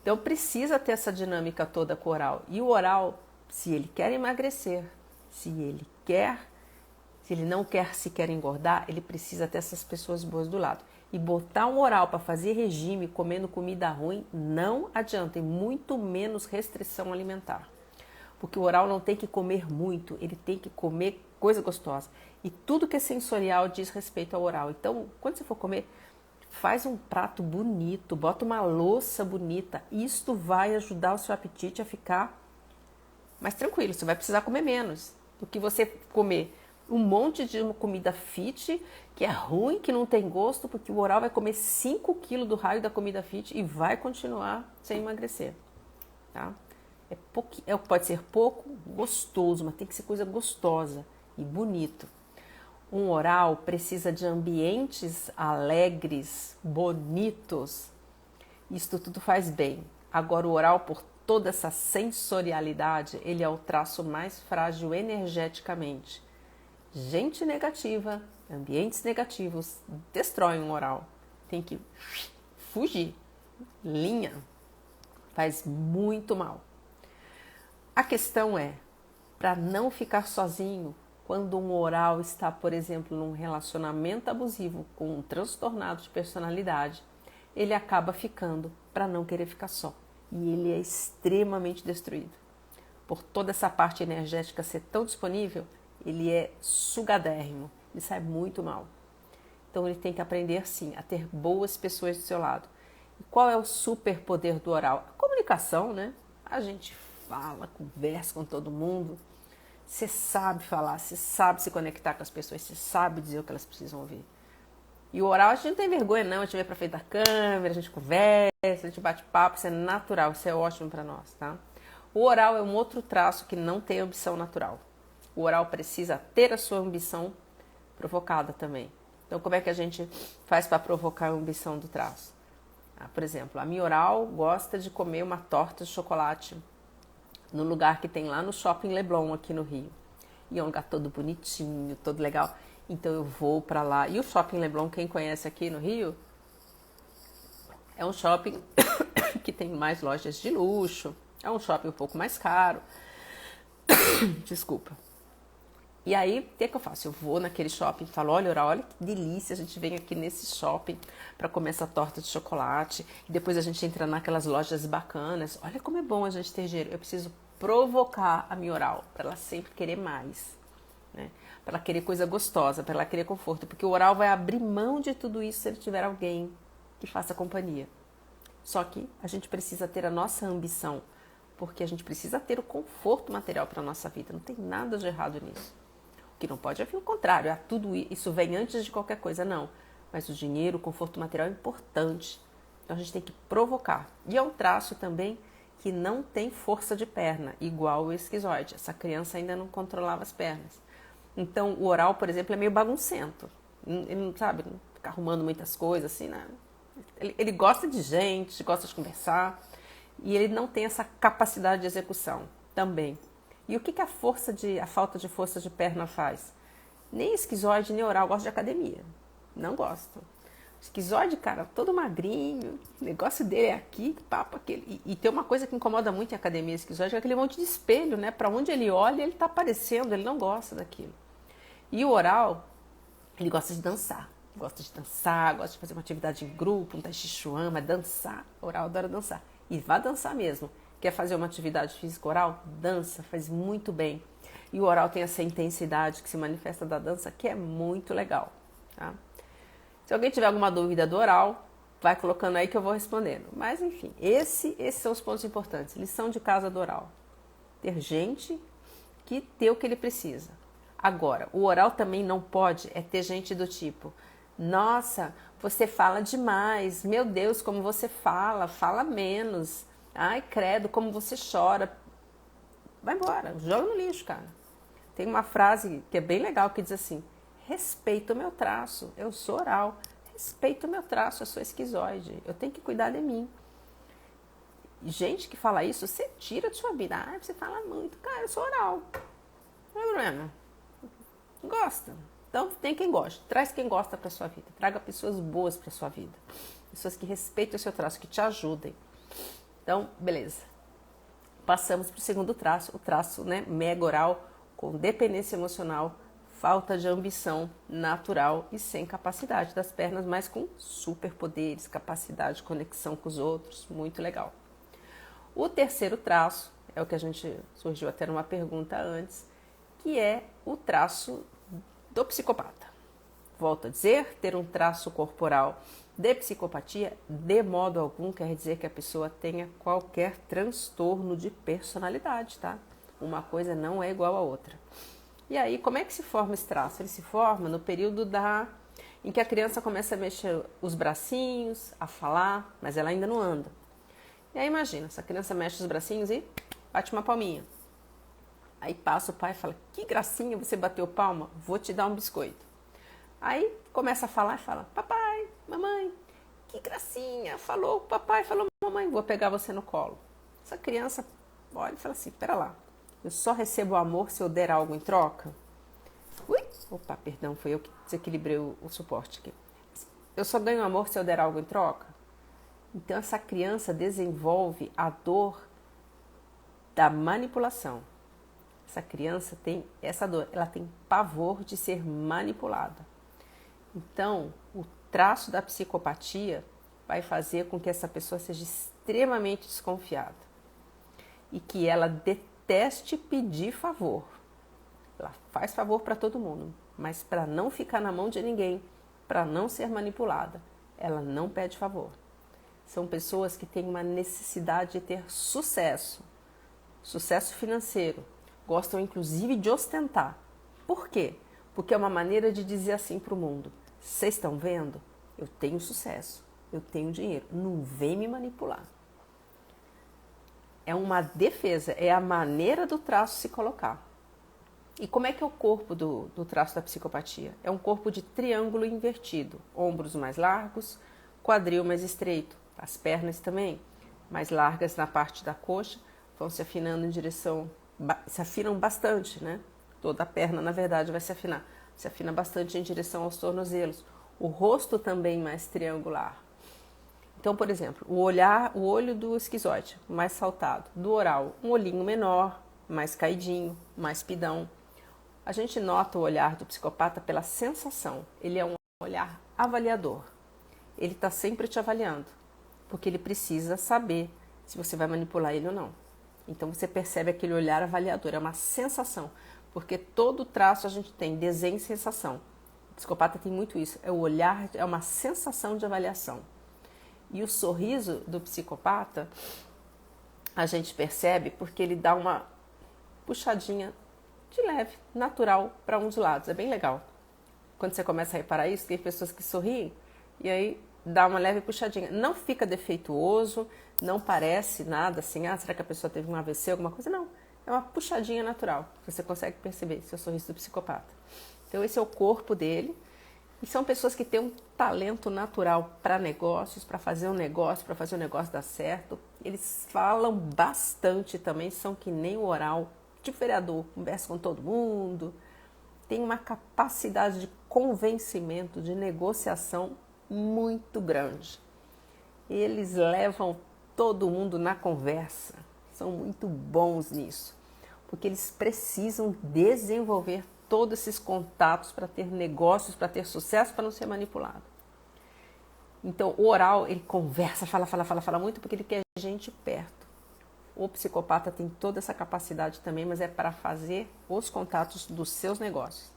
Então precisa ter essa dinâmica toda com o oral. E o oral, se ele quer emagrecer, se ele não quer sequer engordar, ele precisa ter essas pessoas boas do lado. E botar um oral para fazer regime comendo comida ruim não adianta, e muito menos restrição alimentar. Porque o oral não tem que comer muito, ele tem que comer coisa gostosa. E tudo que é sensorial diz respeito ao oral. Então, quando você for comer, Faz um prato bonito, bota uma louça bonita. Isto vai ajudar o seu apetite a ficar mais tranquilo. Você vai precisar comer menos do que você comer um monte de comida fit, que é ruim, que não tem gosto, porque o oral vai comer 5 quilos do raio da comida fit e vai continuar sem emagrecer. Tá? Pode ser pouco, gostoso, mas tem que ser coisa gostosa e bonito. Um oral precisa de ambientes alegres, bonitos. Isto tudo faz bem. Agora o oral, por toda essa sensorialidade, ele é o traço mais frágil energeticamente. Gente negativa, ambientes negativos, destroem um oral. Tem que fugir. Linha. Faz muito mal. A questão é, para não ficar sozinho, quando um oral está, por exemplo, num relacionamento abusivo com um transtornado de personalidade, ele acaba ficando para não querer ficar só. E ele é extremamente destruído. Por toda essa parte energética ser tão disponível, ele é sugadérrimo, ele sai muito mal. Então ele tem que aprender sim a ter boas pessoas do seu lado. E qual é o superpoder do oral? A comunicação, né? A gente fala, conversa com todo mundo. Você sabe falar, você sabe se conectar com as pessoas, você sabe dizer o que elas precisam ouvir. E o oral a gente não tem vergonha não, a gente vai pra frente da câmera, a gente conversa, a gente bate papo, isso é natural, isso é ótimo para nós, tá? O oral é um outro traço que não tem ambição natural. O oral precisa ter a sua ambição provocada também. Então como é que a gente faz para provocar a ambição do traço? Por exemplo, a minha oral gosta de comer uma torta de chocolate no lugar que tem lá no Shopping Leblon, aqui no Rio. E é um lugar todo bonitinho, todo legal. Então eu vou para lá. E o Shopping Leblon, quem conhece aqui no Rio, é um shopping que tem mais lojas de luxo. É um shopping um pouco mais caro. Desculpa. E aí, o que eu faço? Eu vou naquele shopping e falo, olha que delícia, a gente vem aqui nesse shopping para comer essa torta de chocolate. E depois a gente entra naquelas lojas bacanas. Olha como é bom a gente ter dinheiro. Eu preciso provocar a minha oral, para ela sempre querer mais. Né? Para ela querer coisa gostosa, para ela querer conforto. Porque o oral vai abrir mão de tudo isso se ele tiver alguém que faça companhia. Só que a gente precisa ter a nossa ambição, porque a gente precisa ter o conforto material para a nossa vida. Não tem nada de errado nisso. Que não pode haver o contrário, tudo isso vem antes de qualquer coisa, não. Mas o dinheiro, o conforto material é importante. Então a gente tem que provocar. E é um traço também que não tem força de perna, igual o esquizoide. Essa criança ainda não controlava as pernas. Então o oral, por exemplo, é meio baguncento. Ele não sabe, não fica arrumando muitas coisas, assim, né? Ele gosta de gente, gosta de conversar. E ele não tem essa capacidade de execução também. E o que a falta de força de perna faz? Nem esquizoide, nem oral gosta de academia. Não gosta. Esquizoide, cara, todo magrinho, o negócio dele é aqui, papo aquele. E tem uma coisa que incomoda muito em academia esquizoide, é aquele monte de espelho, né? Para onde ele olha, ele tá aparecendo, ele não gosta daquilo. E o oral, ele gosta de dançar. Gosta de dançar, gosta de fazer uma atividade em grupo, um tai chi chuan, mas dançar. O oral adora dançar. E vá dançar mesmo. Quer fazer uma atividade física oral? Dança, faz muito bem. E o oral tem essa intensidade que se manifesta da dança, que é muito legal. Tá? Se alguém tiver alguma dúvida do oral, vai colocando aí que eu vou respondendo. Mas, enfim, esses são os pontos importantes. Lição de casa do oral. Ter gente que dê o que ele precisa. Agora, o oral também não pode ter gente do tipo, nossa, você fala demais, meu Deus, como você fala menos. Ai, credo, como você chora. Vai embora, joga no lixo, cara. Tem uma frase que é bem legal que diz assim, respeita o meu traço, eu sou oral. Respeita o meu traço, eu sou esquizoide, eu tenho que cuidar de mim. Gente que fala isso, você tira de sua vida. Ah, você fala muito. Cara, eu sou oral. Não é problema. Gosta. Então tem quem gosta. Traz quem gosta para sua vida. Traga pessoas boas para sua vida. Pessoas que respeitem o seu traço, que te ajudem. Então, beleza. Passamos para o segundo traço, o traço, né, mega oral, com dependência emocional, falta de ambição natural e sem capacidade das pernas, mas com superpoderes, capacidade de conexão com os outros, muito legal. O terceiro traço, é o que a gente surgiu até numa pergunta antes, que é o traço do psicopata. Volto a dizer, ter um traço corporal de psicopatia, de modo algum, quer dizer que a pessoa tenha qualquer transtorno de personalidade, tá? Uma coisa não é igual à outra. E aí, como é que se forma esse traço? Ele se forma no período em que a criança começa a mexer os bracinhos, a falar, mas ela ainda não anda. E aí imagina, essa criança mexe os bracinhos e bate uma palminha. Aí passa o pai e fala, que gracinha, você bateu palma, vou te dar um biscoito. Aí começa a falar e fala, papai, mamãe, que gracinha, falou papai, falou mamãe, vou pegar você no colo. Essa criança olha e fala assim, pera lá, eu só recebo amor se eu der algo em troca? Ui, opa, perdão, foi eu que desequilibrei o suporte aqui. Eu só ganho amor se eu der algo em troca? Então essa criança desenvolve a dor da manipulação. Essa criança tem essa dor, ela tem pavor de ser manipulada. Então, o traço da psicopatia vai fazer com que essa pessoa seja extremamente desconfiada e que ela deteste pedir favor. Ela faz favor para todo mundo, mas para não ficar na mão de ninguém, para não ser manipulada, ela não pede favor. São pessoas que têm uma necessidade de ter sucesso, sucesso financeiro. Gostam inclusive de ostentar. Por quê? Porque é uma maneira de dizer assim para o mundo, vocês estão vendo? Eu tenho sucesso, eu tenho dinheiro, não vem me manipular. É uma defesa, é a maneira do traço se colocar. E como é que é o corpo do traço da psicopatia? É um corpo de triângulo invertido, ombros mais largos, quadril mais estreito, as pernas também mais largas na parte da coxa, vão se afinando em direção, se afinam bastante, né? Toda a perna, na verdade, vai se afinar. Se afina bastante em direção aos tornozelos. O rosto também mais triangular. Então, por exemplo, o olho do esquizoide, mais saltado. Do oral, um olhinho menor, mais caidinho, mais pidão. A gente nota o olhar do psicopata pela sensação. Ele é um olhar avaliador. Ele está sempre te avaliando, porque ele precisa saber se você vai manipular ele ou não. Então você percebe aquele olhar avaliador, é uma sensação, porque todo traço a gente tem desenho e sensação. O psicopata tem muito isso, é o olhar, é uma sensação de avaliação. E o sorriso do psicopata, a gente percebe porque ele dá uma puxadinha de leve, natural, para um dos lados, é bem legal. Quando você começa a reparar isso, tem pessoas que sorriem e aí dá uma leve puxadinha. Não fica defeituoso, não parece nada assim, será que a pessoa teve um AVC, alguma coisa? Não, é uma puxadinha natural, você consegue perceber, esse é o sorriso do psicopata. Então esse é o corpo dele, e são pessoas que têm um talento natural para negócios, para fazer um negócio, dar certo. Eles falam bastante também, são que nem o oral, tipo vereador, conversa com todo mundo, tem uma capacidade de convencimento, de negociação muito grande. Eles levam todo mundo na conversa, são muito bons nisso, porque eles precisam desenvolver todos esses contatos para ter negócios, para ter sucesso, para não ser manipulado. Então, o oral, ele conversa, fala muito, porque ele quer gente perto. O psicopata tem toda essa capacidade também, mas é para fazer os contatos dos seus negócios.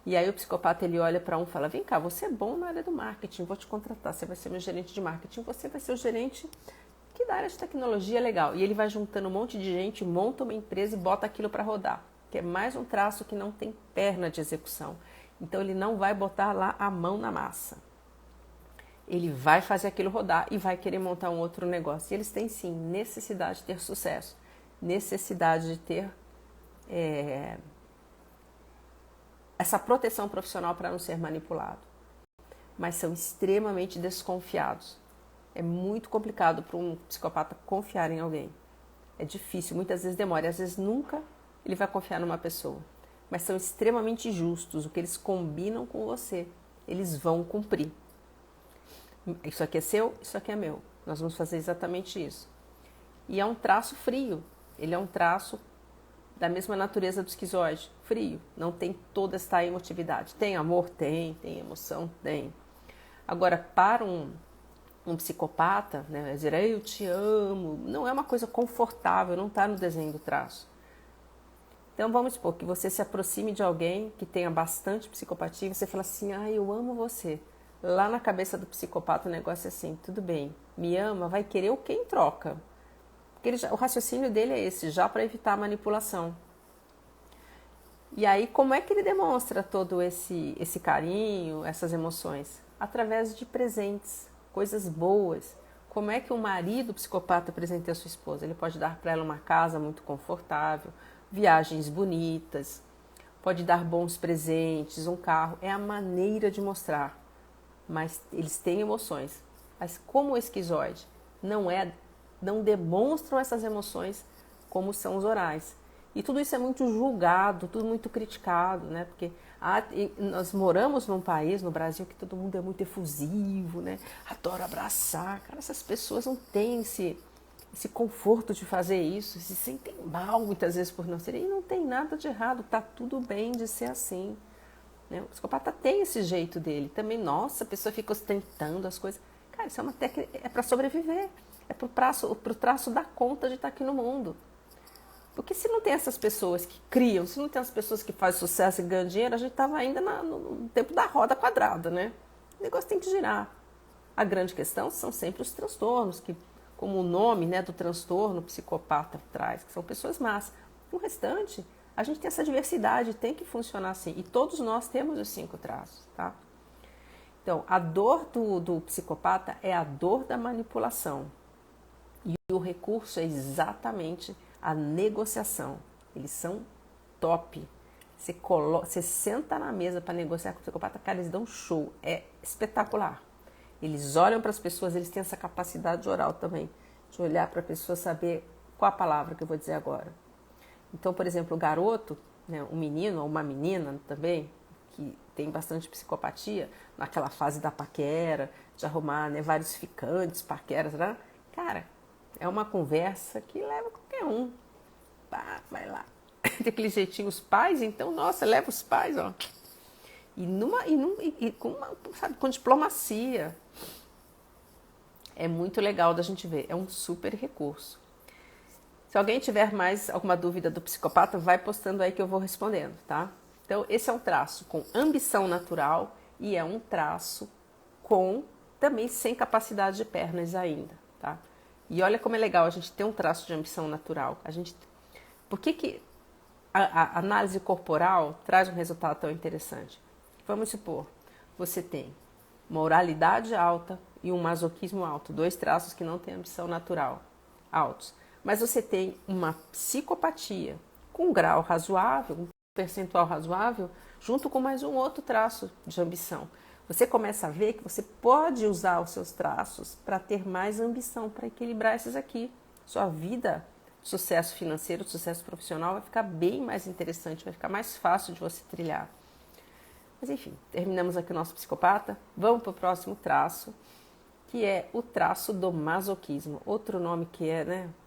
E aí o psicopata, ele olha para um e fala, vem cá, você é bom na área do marketing, vou te contratar, você vai ser meu gerente de marketing, você vai ser o gerente que da área de tecnologia é legal. E ele vai juntando um monte de gente, monta uma empresa e bota aquilo para rodar, que é mais um traço que não tem perna de execução. Então ele não vai botar lá a mão na massa. Ele vai fazer aquilo rodar e vai querer montar um outro negócio. E eles têm sim necessidade de ter sucesso, necessidade de ter essa proteção profissional para não ser manipulado. Mas são extremamente desconfiados. É muito complicado para um psicopata confiar em alguém. É difícil, muitas vezes demora, às vezes nunca ele vai confiar numa pessoa. Mas são extremamente justos, o que eles combinam com você, eles vão cumprir. Isso aqui é seu, isso aqui é meu. Nós vamos fazer exatamente isso. E é um traço frio, ele é um traço da mesma natureza do esquizoide, frio, não tem toda essa emotividade. Tem amor? Tem emoção? Tem. Agora, para um psicopata, né, dizer, eu te amo, não é uma coisa confortável, não está no desenho do traço. Então vamos supor que você se aproxime de alguém que tenha bastante psicopatia e você fala assim, eu amo você. Lá na cabeça do psicopata o negócio é assim, tudo bem, me ama, vai querer o que em troca? Porque o raciocínio dele é esse, já para evitar a manipulação. E aí, como é que ele demonstra todo esse carinho, essas emoções? Através de presentes, coisas boas. Como é que o marido psicopata presenteia a sua esposa? Ele pode dar para ela uma casa muito confortável, viagens bonitas, pode dar bons presentes, um carro. É a maneira de mostrar. Mas eles têm emoções. Mas como o esquizoide não demonstram essas emoções como são os orais. E tudo isso é muito julgado, tudo muito criticado, né? Porque nós moramos num país, no Brasil, que todo mundo é muito efusivo, né? Adora abraçar. Cara, essas pessoas não têm esse conforto de fazer isso, se sentem mal muitas vezes por não serem. E não tem nada de errado, tá tudo bem de ser assim. Né? O psicopata tem esse jeito dele. Também, nossa, a pessoa fica ostentando as coisas. Cara, isso é uma técnica, é para sobreviver. É pro traço dar conta de estar aqui no mundo. Porque se não tem essas pessoas que criam, se não tem as pessoas que fazem sucesso e ganham dinheiro, a gente estava ainda no tempo da roda quadrada, né? O negócio tem que girar. A grande questão são sempre os transtornos, que, como o nome, né, do transtorno psicopata traz, que são pessoas más. O restante, a gente tem essa diversidade, tem que funcionar assim. E todos nós temos os 5 traços, tá? Então, a dor do psicopata é a dor da manipulação. E o recurso é exatamente a negociação. Eles são top. Você senta na mesa para negociar com o psicopata, cara, eles dão um show. É espetacular. Eles olham para as pessoas, eles têm essa capacidade oral também, de olhar para a pessoa, saber qual a palavra que eu vou dizer agora. Então, por exemplo, o garoto, né, um menino ou uma menina também, que tem bastante psicopatia, naquela fase da paquera, de arrumar, né, vários ficantes, paqueras, né? Cara, é uma conversa que leva qualquer um. Pá, vai lá. Tem aquele jeitinho, os pais, então, nossa, leva os pais, ó. Com diplomacia. É muito legal da gente ver. É um super recurso. Se alguém tiver mais alguma dúvida do psicopata, vai postando aí que eu vou respondendo, tá? Então, esse é um traço com ambição natural e é um traço com também sem capacidade de pernas ainda, tá? E olha como é legal a gente ter um traço de ambição natural. Por que a análise corporal traz um resultado tão interessante? Vamos supor, você tem uma oralidade alta e um masoquismo alto, 2 traços que não têm ambição natural altos. Mas você tem uma psicopatia com um grau razoável, um percentual razoável, junto com mais um outro traço de ambição. Você começa a ver que você pode usar os seus traços para ter mais ambição, para equilibrar esses aqui. Sua vida, sucesso financeiro, sucesso profissional vai ficar bem mais interessante, vai ficar mais fácil de você trilhar. Mas enfim, terminamos aqui o nosso psicopata. Vamos para o próximo traço, que é o traço do masoquismo. Outro nome que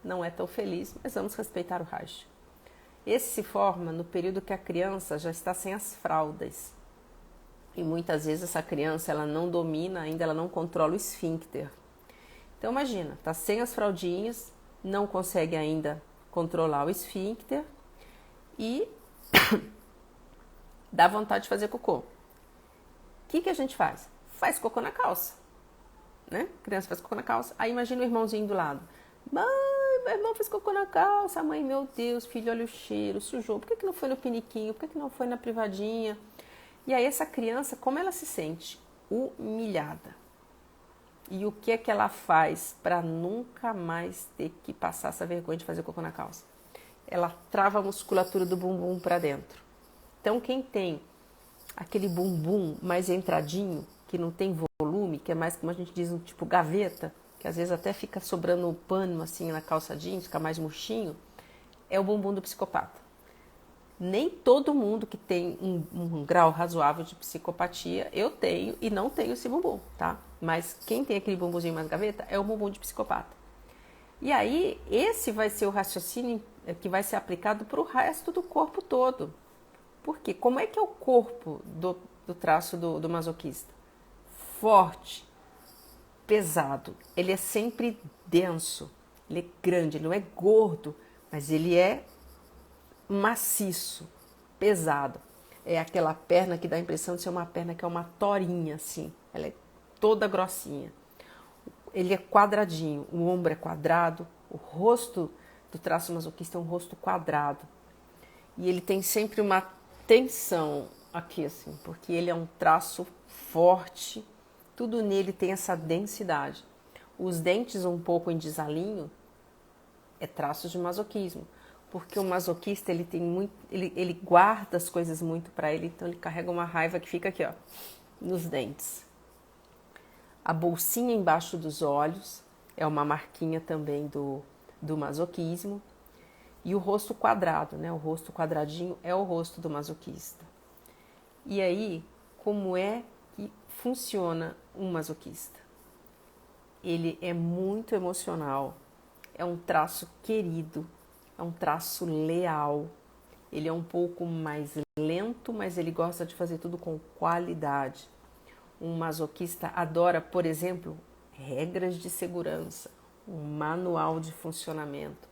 não é tão feliz, mas vamos respeitar o Reich. Esse se forma no período que a criança já está sem as fraldas. E muitas vezes essa criança ela não domina ainda, ela não controla o esfíncter. Então imagina, está sem as fraldinhas, não consegue ainda controlar o esfíncter e dá vontade de fazer cocô. O que a gente faz? Faz cocô na calça. Né? A criança faz cocô na calça, aí imagina o irmãozinho do lado. Mãe, meu irmão fez cocô na calça. Mãe, meu Deus, filho, olha o cheiro, sujou. Por que não foi no piniquinho? Por que não foi na privadinha? E aí essa criança, como ela se sente? Humilhada. E o que é que ela faz para nunca mais ter que passar essa vergonha de fazer cocô na calça? Ela trava a musculatura do bumbum para dentro. Então quem tem aquele bumbum mais entradinho, que não tem volume, que é mais, como a gente diz, um tipo gaveta, que às vezes até fica sobrando um pano assim na calça jeans, fica mais murchinho, é o bumbum do psicopata. Nem todo mundo que tem um grau razoável de psicopatia, eu tenho e não tenho esse bumbum, tá? Mas quem tem aquele bumbumzinho mais gaveta é o bumbum de psicopata. E aí, esse vai ser o raciocínio que vai ser aplicado para o resto do corpo todo. Por quê? Como é que é o corpo do traço do masoquista? Forte, pesado, ele é sempre denso, ele é grande, ele não é gordo, mas ele é maciço, pesado. É aquela perna que dá a impressão de ser uma perna que é uma torinha, assim. Ela é toda grossinha. Ele é quadradinho, o ombro é quadrado, o rosto do traço masoquista é um rosto quadrado. E ele tem sempre uma tensão aqui, assim, porque ele é um traço forte, tudo nele tem essa densidade. Os dentes um pouco em desalinho é traço de masoquismo, porque o masoquista ele tem muito, ele guarda as coisas muito para ele, então ele carrega uma raiva que fica aqui, ó, nos dentes. A bolsinha embaixo dos olhos é uma marquinha também do masoquismo. E o rosto quadrado, né? O rosto quadradinho é o rosto do masoquista. E aí, como é que funciona um masoquista? Ele é muito emocional, é um traço querido, é um traço leal. Ele é um pouco mais lento, mas ele gosta de fazer tudo com qualidade. Um masoquista adora, por exemplo, regras de segurança, um manual de funcionamento.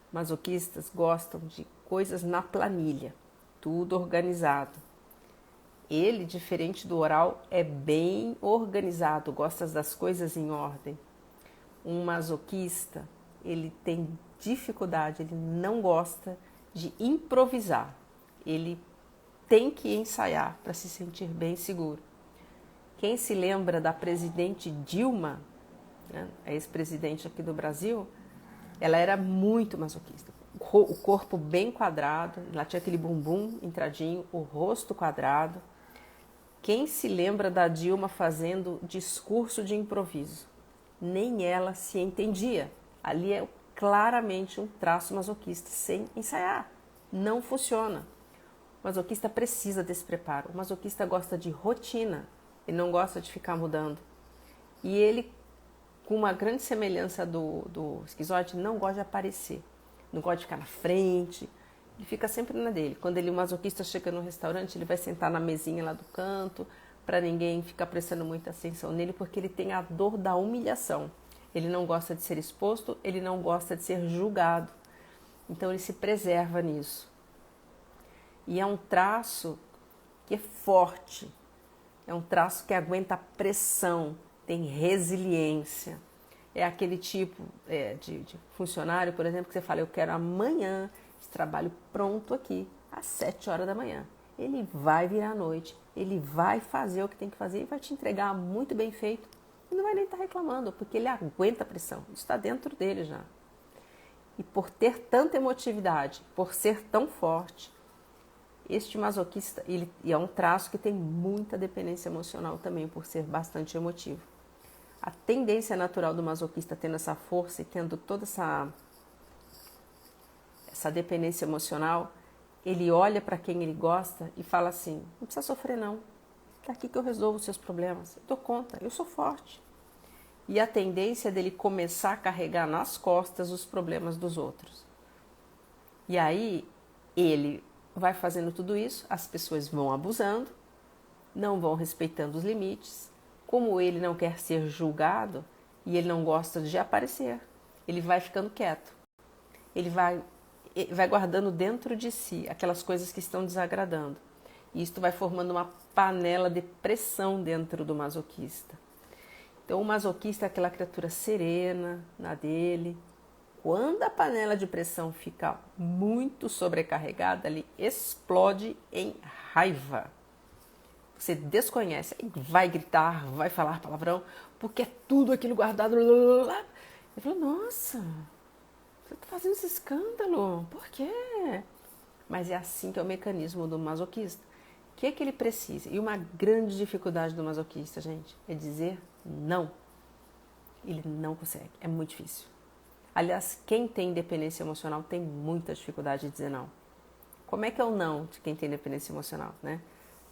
Masoquistas gostam de coisas na planilha, tudo organizado. Ele, diferente do oral, é bem organizado, gosta das coisas em ordem. Um masoquista, ele tem dificuldade, ele não gosta de improvisar. Ele tem que ensaiar para se sentir bem seguro. Quem se lembra da presidente Dilma, né, a ex-presidente aqui do Brasil, ela era muito masoquista. O corpo bem quadrado, ela tinha aquele bumbum entradinho, o rosto quadrado. Quem se lembra da Dilma fazendo discurso de improviso? Nem ela se entendia. Ali é claramente um traço masoquista, sem ensaiar. Não funciona. O masoquista precisa desse preparo. O masoquista gosta de rotina, ele não gosta de ficar mudando. E ele, com uma grande semelhança do esquizoide, não gosta de aparecer, não gosta de ficar na frente, ele fica sempre na dele. Quando o masoquista chega no restaurante, ele vai sentar na mesinha lá do canto, para ninguém ficar prestando muita atenção nele, porque ele tem a dor da humilhação. Ele não gosta de ser exposto, ele não gosta de ser julgado. Então ele se preserva nisso. E é um traço que é forte, é um traço que aguenta pressão, tem resiliência. É aquele tipo de funcionário, por exemplo, que você fala, eu quero amanhã esse trabalho pronto aqui, às 7 horas da manhã. Ele vai virar à noite, ele vai fazer o que tem que fazer e vai te entregar muito bem feito. E não vai nem estar reclamando, porque ele aguenta a pressão, isso está dentro dele já. E por ter tanta emotividade, por ser tão forte, este masoquista, ele é um traço que tem muita dependência emocional também, por ser bastante emotivo. A tendência natural do masoquista tendo essa força e tendo toda essa dependência emocional, ele olha para quem ele gosta e fala assim, não precisa sofrer não, é aqui que eu resolvo os seus problemas, eu dou conta, eu sou forte. E a tendência dele começar a carregar nas costas os problemas dos outros. E aí ele vai fazendo tudo isso, as pessoas vão abusando, não vão respeitando os limites. Como ele não quer ser julgado e ele não gosta de aparecer, ele vai ficando quieto. Ele vai guardando dentro de si aquelas coisas que estão desagradando. E isso vai formando uma panela de pressão dentro do masoquista. Então o masoquista é aquela criatura serena na dele. Quando a panela de pressão fica muito sobrecarregada, ele explode em raiva. Você desconhece, vai gritar, vai falar palavrão, porque é tudo aquilo guardado. Ele falou, nossa, você está fazendo esse escândalo, por quê? Mas é assim que é o mecanismo do masoquista. O que é que ele precisa? E uma grande dificuldade do masoquista, gente, é dizer não. Ele não consegue, é muito difícil. Aliás, quem tem dependência emocional tem muita dificuldade de dizer não. Como é que é o não de quem tem dependência emocional, né?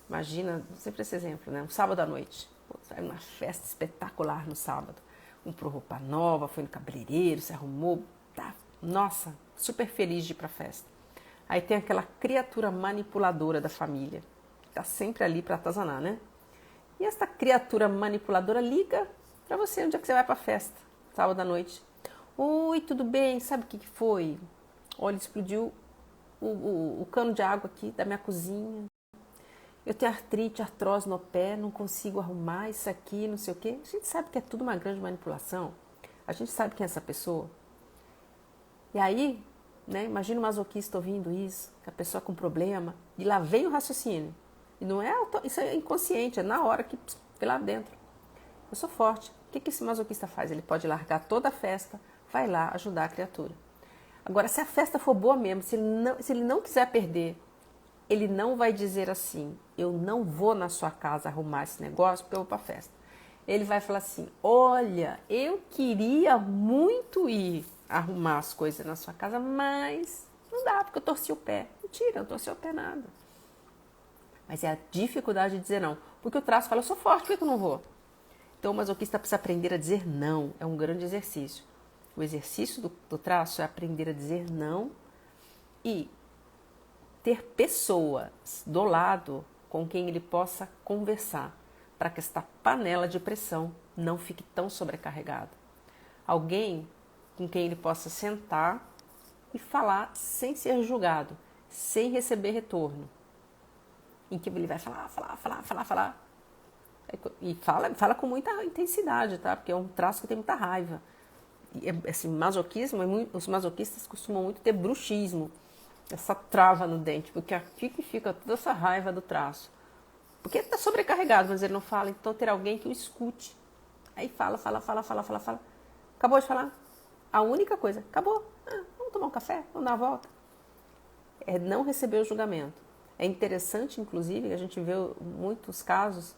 Imagina, sempre esse exemplo, né? Um sábado à noite, sai uma festa espetacular no sábado. Comprou roupa nova, foi no cabeleireiro, se arrumou, tá? Nossa, super feliz de ir pra festa. Aí tem aquela criatura manipuladora da família, que tá sempre ali para atazanar, né? E essa criatura manipuladora liga para você onde é que você vai pra festa, sábado à noite. Oi, tudo bem? Sabe o que foi? Olha, explodiu o cano de água aqui da minha cozinha. eu tenho artrite, artrose no pé, não consigo arrumar isso aqui, não sei o quê. A gente sabe que é tudo uma grande manipulação. A gente sabe quem é essa pessoa. E aí, né, imagina o masoquista ouvindo isso, que a pessoa com problema, e lá vem o raciocínio. E não é, isso é inconsciente, é na hora que vem lá dentro. Eu sou forte. O que esse masoquista faz? Ele pode largar toda a festa, vai lá ajudar a criatura. Agora, se a festa for boa mesmo, se ele não quiser perder, ele não vai dizer assim, eu não vou na sua casa arrumar esse negócio porque eu vou para a festa. Ele vai falar assim, olha, eu queria muito ir arrumar as coisas na sua casa, mas não dá porque eu torci o pé. Mentira, eu não torci o pé nada. Mas é a dificuldade de dizer não. Porque o traço fala, eu sou forte, por que eu não vou? Então o masoquista precisa aprender a dizer não, é um grande exercício. O exercício do traço é aprender a dizer não e ter pessoas do lado com quem ele possa conversar, para que esta panela de pressão não fique tão sobrecarregada. Alguém com quem ele possa sentar e falar sem ser julgado, sem receber retorno. Em que ele vai falar. E fala com muita intensidade, tá? Porque é um traço que tem muita raiva. E, assim, masoquismo, os masoquistas costumam muito ter bruxismo, essa trava no dente, porque fica toda essa raiva do traço. Porque ele está sobrecarregado, mas ele não fala, então ter alguém que o escute. Aí fala. Acabou de falar? A única coisa, acabou. Vamos tomar um café? Vamos dar uma volta? É não receber o julgamento. É interessante, inclusive, que a gente vê muitos casos,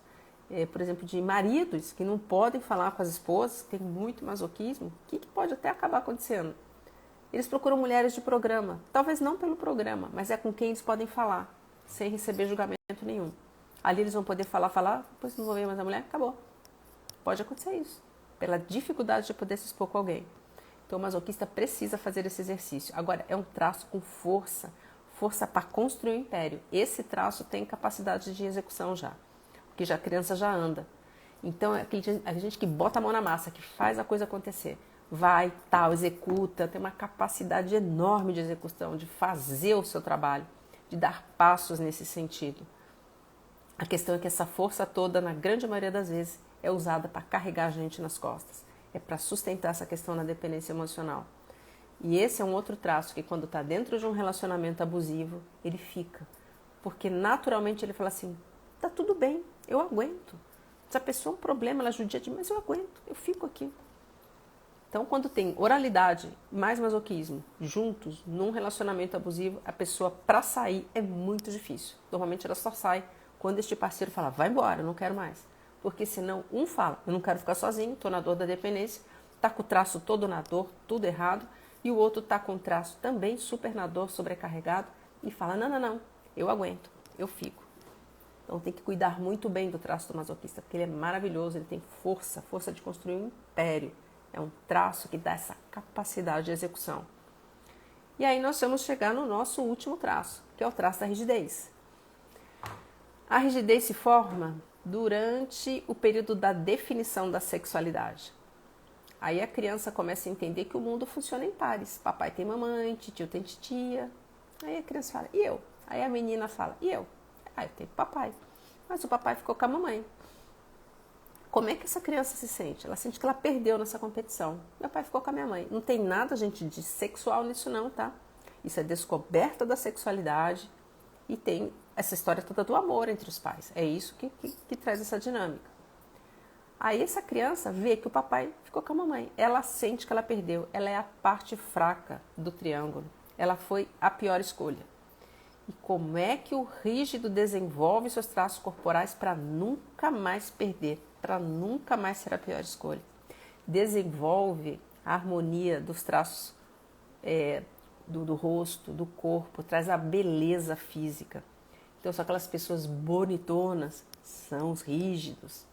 por exemplo, de maridos que não podem falar com as esposas, que tem muito masoquismo. O que pode até acabar acontecendo? Eles procuram mulheres de programa, talvez não pelo programa, mas é com quem eles podem falar, sem receber julgamento nenhum. Ali eles vão poder falar, depois não vou ver mais a mulher, acabou. Pode acontecer isso, pela dificuldade de poder se expor com alguém. Então o masoquista precisa fazer esse exercício. Agora, é um traço com força para construir um império. Esse traço tem capacidade de execução já, porque já a criança já anda. Então é a gente que bota a mão na massa, que faz a coisa acontecer. Vai, tal, executa, tem uma capacidade enorme de execução, de fazer o seu trabalho, de dar passos nesse sentido. A questão é que essa força toda, na grande maioria das vezes, é usada para carregar a gente nas costas. É para sustentar essa questão na dependência emocional. E esse é um outro traço que quando está dentro de um relacionamento abusivo, ele fica. Porque naturalmente ele fala assim, tá tudo bem, eu aguento. Se a pessoa é um problema, ela judia de mim, mas eu aguento, eu fico aqui. Então, quando tem oralidade mais masoquismo juntos, num relacionamento abusivo, a pessoa, para sair, é muito difícil. Normalmente ela só sai quando este parceiro fala, vai embora, eu não quero mais. Porque senão um fala, eu não quero ficar sozinho, estou na dor da dependência, está com o traço todo na dor, tudo errado, e o outro está com o traço também super na dor, sobrecarregado, e fala, não, eu aguento, eu fico. Então tem que cuidar muito bem do traço do masoquista, porque ele é maravilhoso, ele tem força de construir um império. É um traço que dá essa capacidade de execução. E aí nós vamos chegar no nosso último traço, que é o traço da rigidez. A rigidez se forma durante o período da definição da sexualidade. Aí a criança começa a entender que o mundo funciona em pares. Papai tem mamãe, tio tem titia. Aí a criança fala, e eu? Aí a menina fala, e eu? Ah, eu tenho papai. Mas o papai ficou com a mamãe. Como é que essa criança se sente? Ela sente que ela perdeu nessa competição. Meu pai ficou com a minha mãe. Não tem nada, gente, de sexual nisso não, tá? Isso é descoberta da sexualidade e tem essa história toda do amor entre os pais. É isso que traz essa dinâmica. Aí essa criança vê que o papai ficou com a mamãe. Ela sente que ela perdeu. Ela é a parte fraca do triângulo. Ela foi a pior escolha. E como é que o rígido desenvolve seus traços corporais para nunca mais perder, para nunca mais ser a pior escolha? Desenvolve a harmonia dos traços do rosto, do corpo, traz a beleza física. Então, são aquelas pessoas bonitonas, são os rígidos.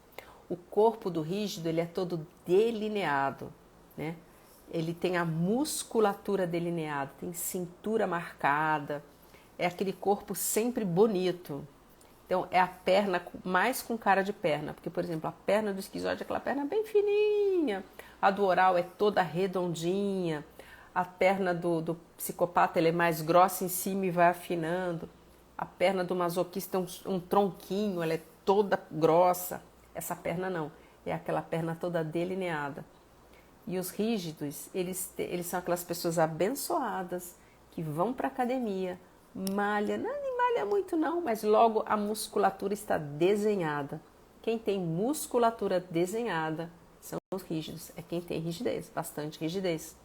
O corpo do rígido, ele é todo delineado, né? Ele tem a musculatura delineada, tem cintura marcada, é aquele corpo sempre bonito. Então, é a perna mais com cara de perna, porque, por exemplo, a perna do esquizoide é aquela perna bem fininha, a do oral é toda redondinha, a perna do psicopata ele é mais grossa em cima e vai afinando. A perna do masoquista tem um tronquinho, ela é toda grossa. Essa perna não, é aquela perna toda delineada. E os rígidos, eles são aquelas pessoas abençoadas que vão para a academia, malha, não malha muito não, mas logo a musculatura está desenhada. Quem tem musculatura desenhada são os rígidos, é quem tem rigidez, bastante rigidez.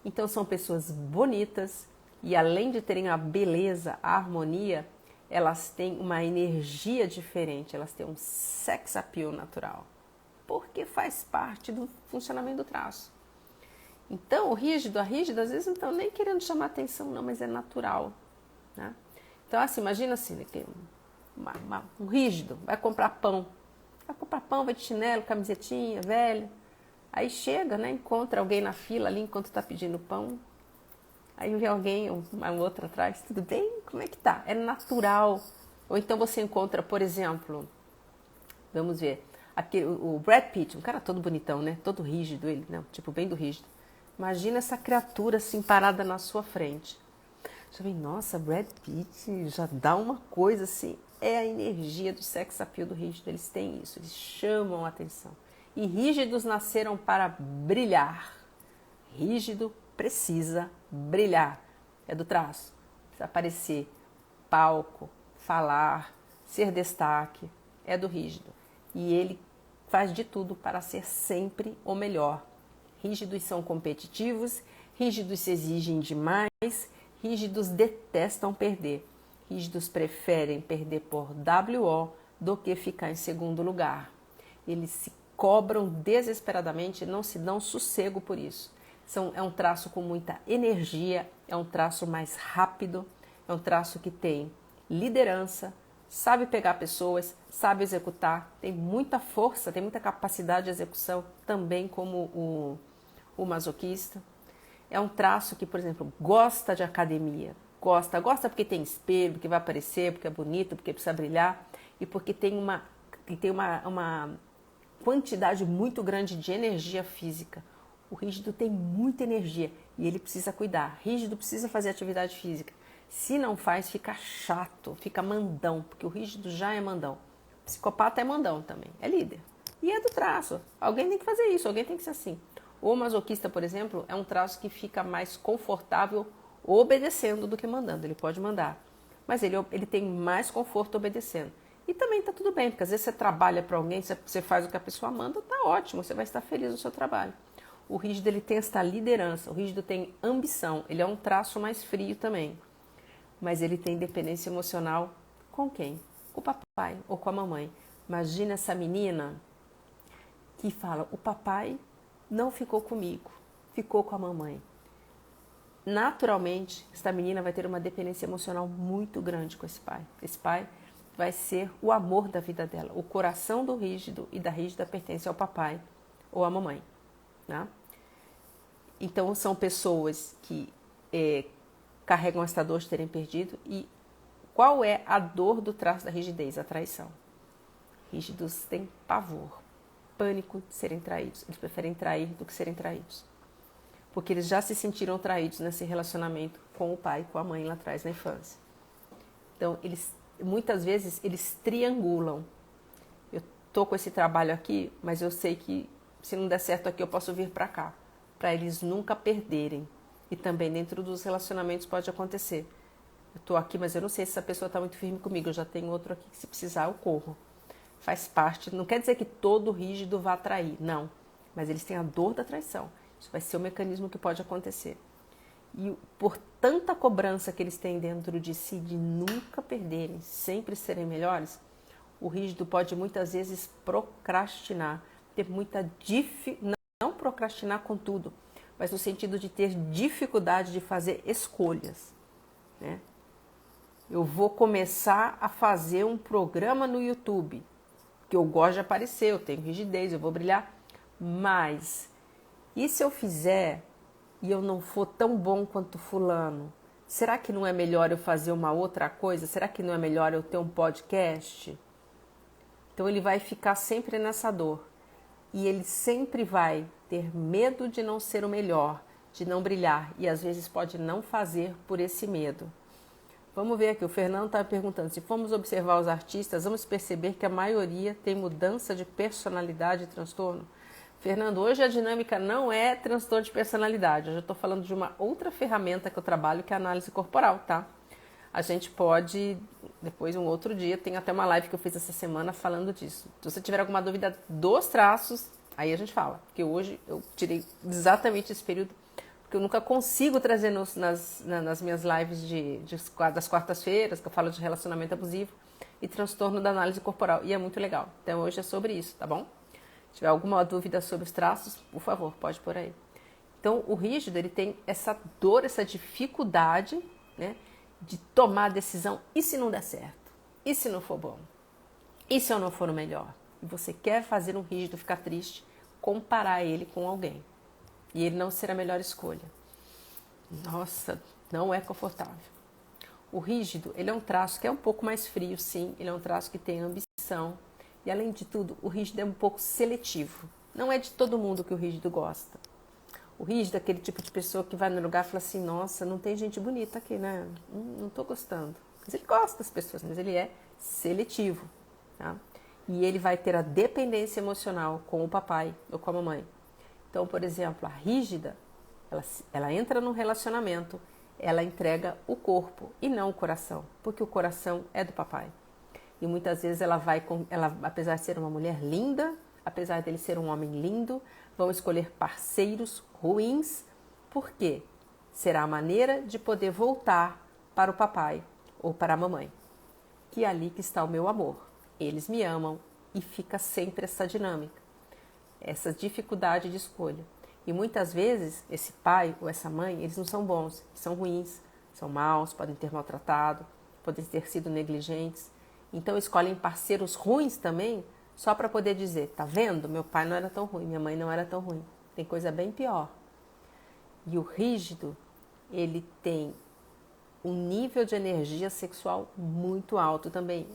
Então são pessoas bonitas e além de terem a beleza, a harmonia, elas têm uma energia diferente, elas têm um sex appeal natural, porque faz parte do funcionamento do traço. Então o rígido, a rígida, às vezes não estão nem querendo chamar atenção não, mas é natural, né? Então assim, imagina assim, né, que um rígido vai comprar pão, vai de chinelo, camisetinha, velho. Aí chega, né, encontra alguém na fila ali enquanto está pedindo pão. Aí vem alguém, uma outra atrás, tudo bem? Como é que tá? É natural. Ou então você encontra, por exemplo, vamos ver, o Brad Pitt, um cara todo bonitão, né? Todo rígido ele, não, tipo bem do rígido. Imagina essa criatura assim parada na sua frente. Já vem, nossa, Brad Pitt já dá uma coisa assim. É a energia do sex appeal do rígido, eles têm isso, eles chamam a atenção. E rígidos nasceram para brilhar. Rígido precisa brilhar. É do traço. Precisa aparecer, palco, falar, ser destaque. É do rígido. E ele faz de tudo para ser sempre o melhor. Rígidos são competitivos, rígidos se exigem demais, rígidos detestam perder. Rígidos preferem perder por WO do que ficar em segundo lugar. Eles se cobram desesperadamente e não se dão sossego por isso. É um traço com muita energia, é um traço mais rápido, é um traço que tem liderança, sabe pegar pessoas, sabe executar, tem muita força, tem muita capacidade de execução, também como o masoquista. É um traço que, por exemplo, gosta de academia, gosta porque tem espelho, porque vai aparecer, porque é bonito, porque precisa brilhar e porque tem uma quantidade muito grande de energia física. O rígido tem muita energia e ele precisa cuidar. Rígido precisa fazer atividade física. Se não faz, fica chato, fica mandão, porque o rígido já é mandão. O psicopata é mandão também, é líder. E é do traço. Alguém tem que fazer isso, alguém tem que ser assim. O masoquista, por exemplo, é um traço que fica mais confortável obedecendo do que mandando. Ele pode mandar, mas ele tem mais conforto obedecendo. E também está tudo bem, porque às vezes você trabalha para alguém, você faz o que a pessoa manda, tá ótimo, você vai estar feliz no seu trabalho. O rígido ele tem essa liderança, o rígido tem ambição, ele é um traço mais frio também. Mas ele tem dependência emocional com quem? Com o papai ou com a mamãe. Imagina essa menina que fala, o papai não ficou comigo, ficou com a mamãe. Naturalmente, essa menina vai ter uma dependência emocional muito grande com esse pai. Esse pai vai ser o amor da vida dela. O coração do rígido e da rígida pertence ao papai ou à mamãe. Né? Então, são pessoas que carregam essa dor de terem perdido. E qual é a dor do traço da rigidez? A traição. Rígidos têm pavor, pânico de serem traídos. Eles preferem trair do que serem traídos. Porque eles já se sentiram traídos nesse relacionamento com o pai e com a mãe lá atrás, na infância. Então, muitas vezes, eles triangulam. Eu estou com esse trabalho aqui, mas eu sei que se não der certo aqui, eu posso vir para cá. Para eles nunca perderem. E também dentro dos relacionamentos pode acontecer. Eu estou aqui, mas eu não sei se essa pessoa está muito firme comigo. Eu já tenho outro aqui que se precisar eu corro. Faz parte. Não quer dizer que todo rígido vá trair. Não. Mas eles têm a dor da traição. Isso vai ser o mecanismo que pode acontecer. E por tanta cobrança que eles têm dentro de si de nunca perderem, sempre serem melhores, o rígido pode muitas vezes procrastinar, ter muita não procrastinar com tudo, mas no sentido de ter dificuldade de fazer escolhas. Né? Eu vou começar a fazer um programa no YouTube, que eu gosto de aparecer, eu tenho rigidez, eu vou brilhar, mas e se eu fizer e eu não for tão bom quanto fulano? Será que não é melhor eu fazer uma outra coisa? Será que não é melhor eu ter um podcast? Então ele vai ficar sempre nessa dor. E ele sempre vai ter medo de não ser o melhor, de não brilhar. E às vezes pode não fazer por esse medo. Vamos ver aqui, o Fernando está perguntando, se formos observar os artistas, vamos perceber que a maioria tem mudança de personalidade e transtorno? Fernando, hoje a dinâmica não é transtorno de personalidade, eu já estou falando de uma outra ferramenta que eu trabalho, que é a análise corporal, tá? A gente pode, depois um outro dia, tem até uma live que eu fiz essa semana falando disso. Se você tiver alguma dúvida dos traços, aí a gente fala, porque hoje eu tirei exatamente esse período, que eu nunca consigo trazer nas minhas lives das quartas-feiras, que eu falo de relacionamento abusivo e transtorno da análise corporal. E é muito legal. Então hoje é sobre isso, tá bom? Se tiver alguma dúvida sobre os traços, por favor, pode pôr aí. Então o rígido, ele tem essa dor, essa dificuldade, né, de tomar a decisão. E se não der certo? E se não for bom? E se eu não for o melhor? E você quer fazer um rígido ficar triste, comparar ele com alguém. E ele não ser a melhor escolha. Nossa, não é confortável. O rígido, ele é um traço que é um pouco mais frio, sim. Ele é um traço que tem ambição. E além de tudo, o rígido é um pouco seletivo. Não é de todo mundo que o rígido gosta. O rígido é aquele tipo de pessoa que vai no lugar e fala assim, nossa, não tem gente bonita aqui, né? Não tô gostando. Mas ele gosta das pessoas, mas ele é seletivo, tá? E ele vai ter a dependência emocional com o papai ou com a mamãe. Então, por exemplo, a rígida, ela entra num relacionamento, ela entrega o corpo e não o coração, porque o coração é do papai. E muitas vezes ela, apesar de ser uma mulher linda, apesar dele ser um homem lindo, vão escolher parceiros ruins, porque será a maneira de poder voltar para o papai ou para a mamãe. Que é ali que está o meu amor. Eles me amam e fica sempre essa dinâmica. Essa dificuldade de escolha. E muitas vezes, esse pai ou essa mãe, eles não são bons, são ruins, são maus, podem ter maltratado, podem ter sido negligentes. Então, escolhem parceiros ruins também, só para poder dizer, tá vendo? Meu pai não era tão ruim, minha mãe não era tão ruim. Tem coisa bem pior. E o rígido, ele tem um nível de energia sexual muito alto também,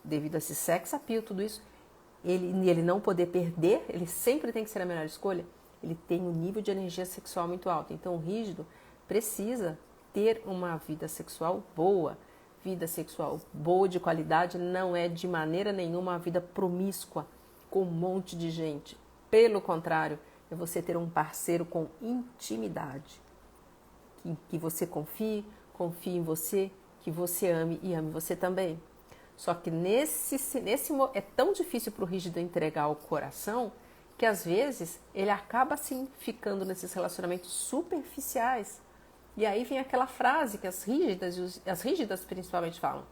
devido a esse sex appeal, tudo isso. Ele não poder perder, ele sempre tem que ser a melhor escolha, ele tem um nível de energia sexual muito alto. Então o rígido precisa ter uma vida sexual boa. Vida sexual boa, de qualidade, não é de maneira nenhuma uma vida promíscua, com um monte de gente. Pelo contrário, é você ter um parceiro com intimidade. Que você confie em você, que você ame e ame você também. Só que é tão difícil para o rígido entregar o coração que às vezes ele acaba assim ficando nesses relacionamentos superficiais. E aí vem aquela frase que as rígidas principalmente falam.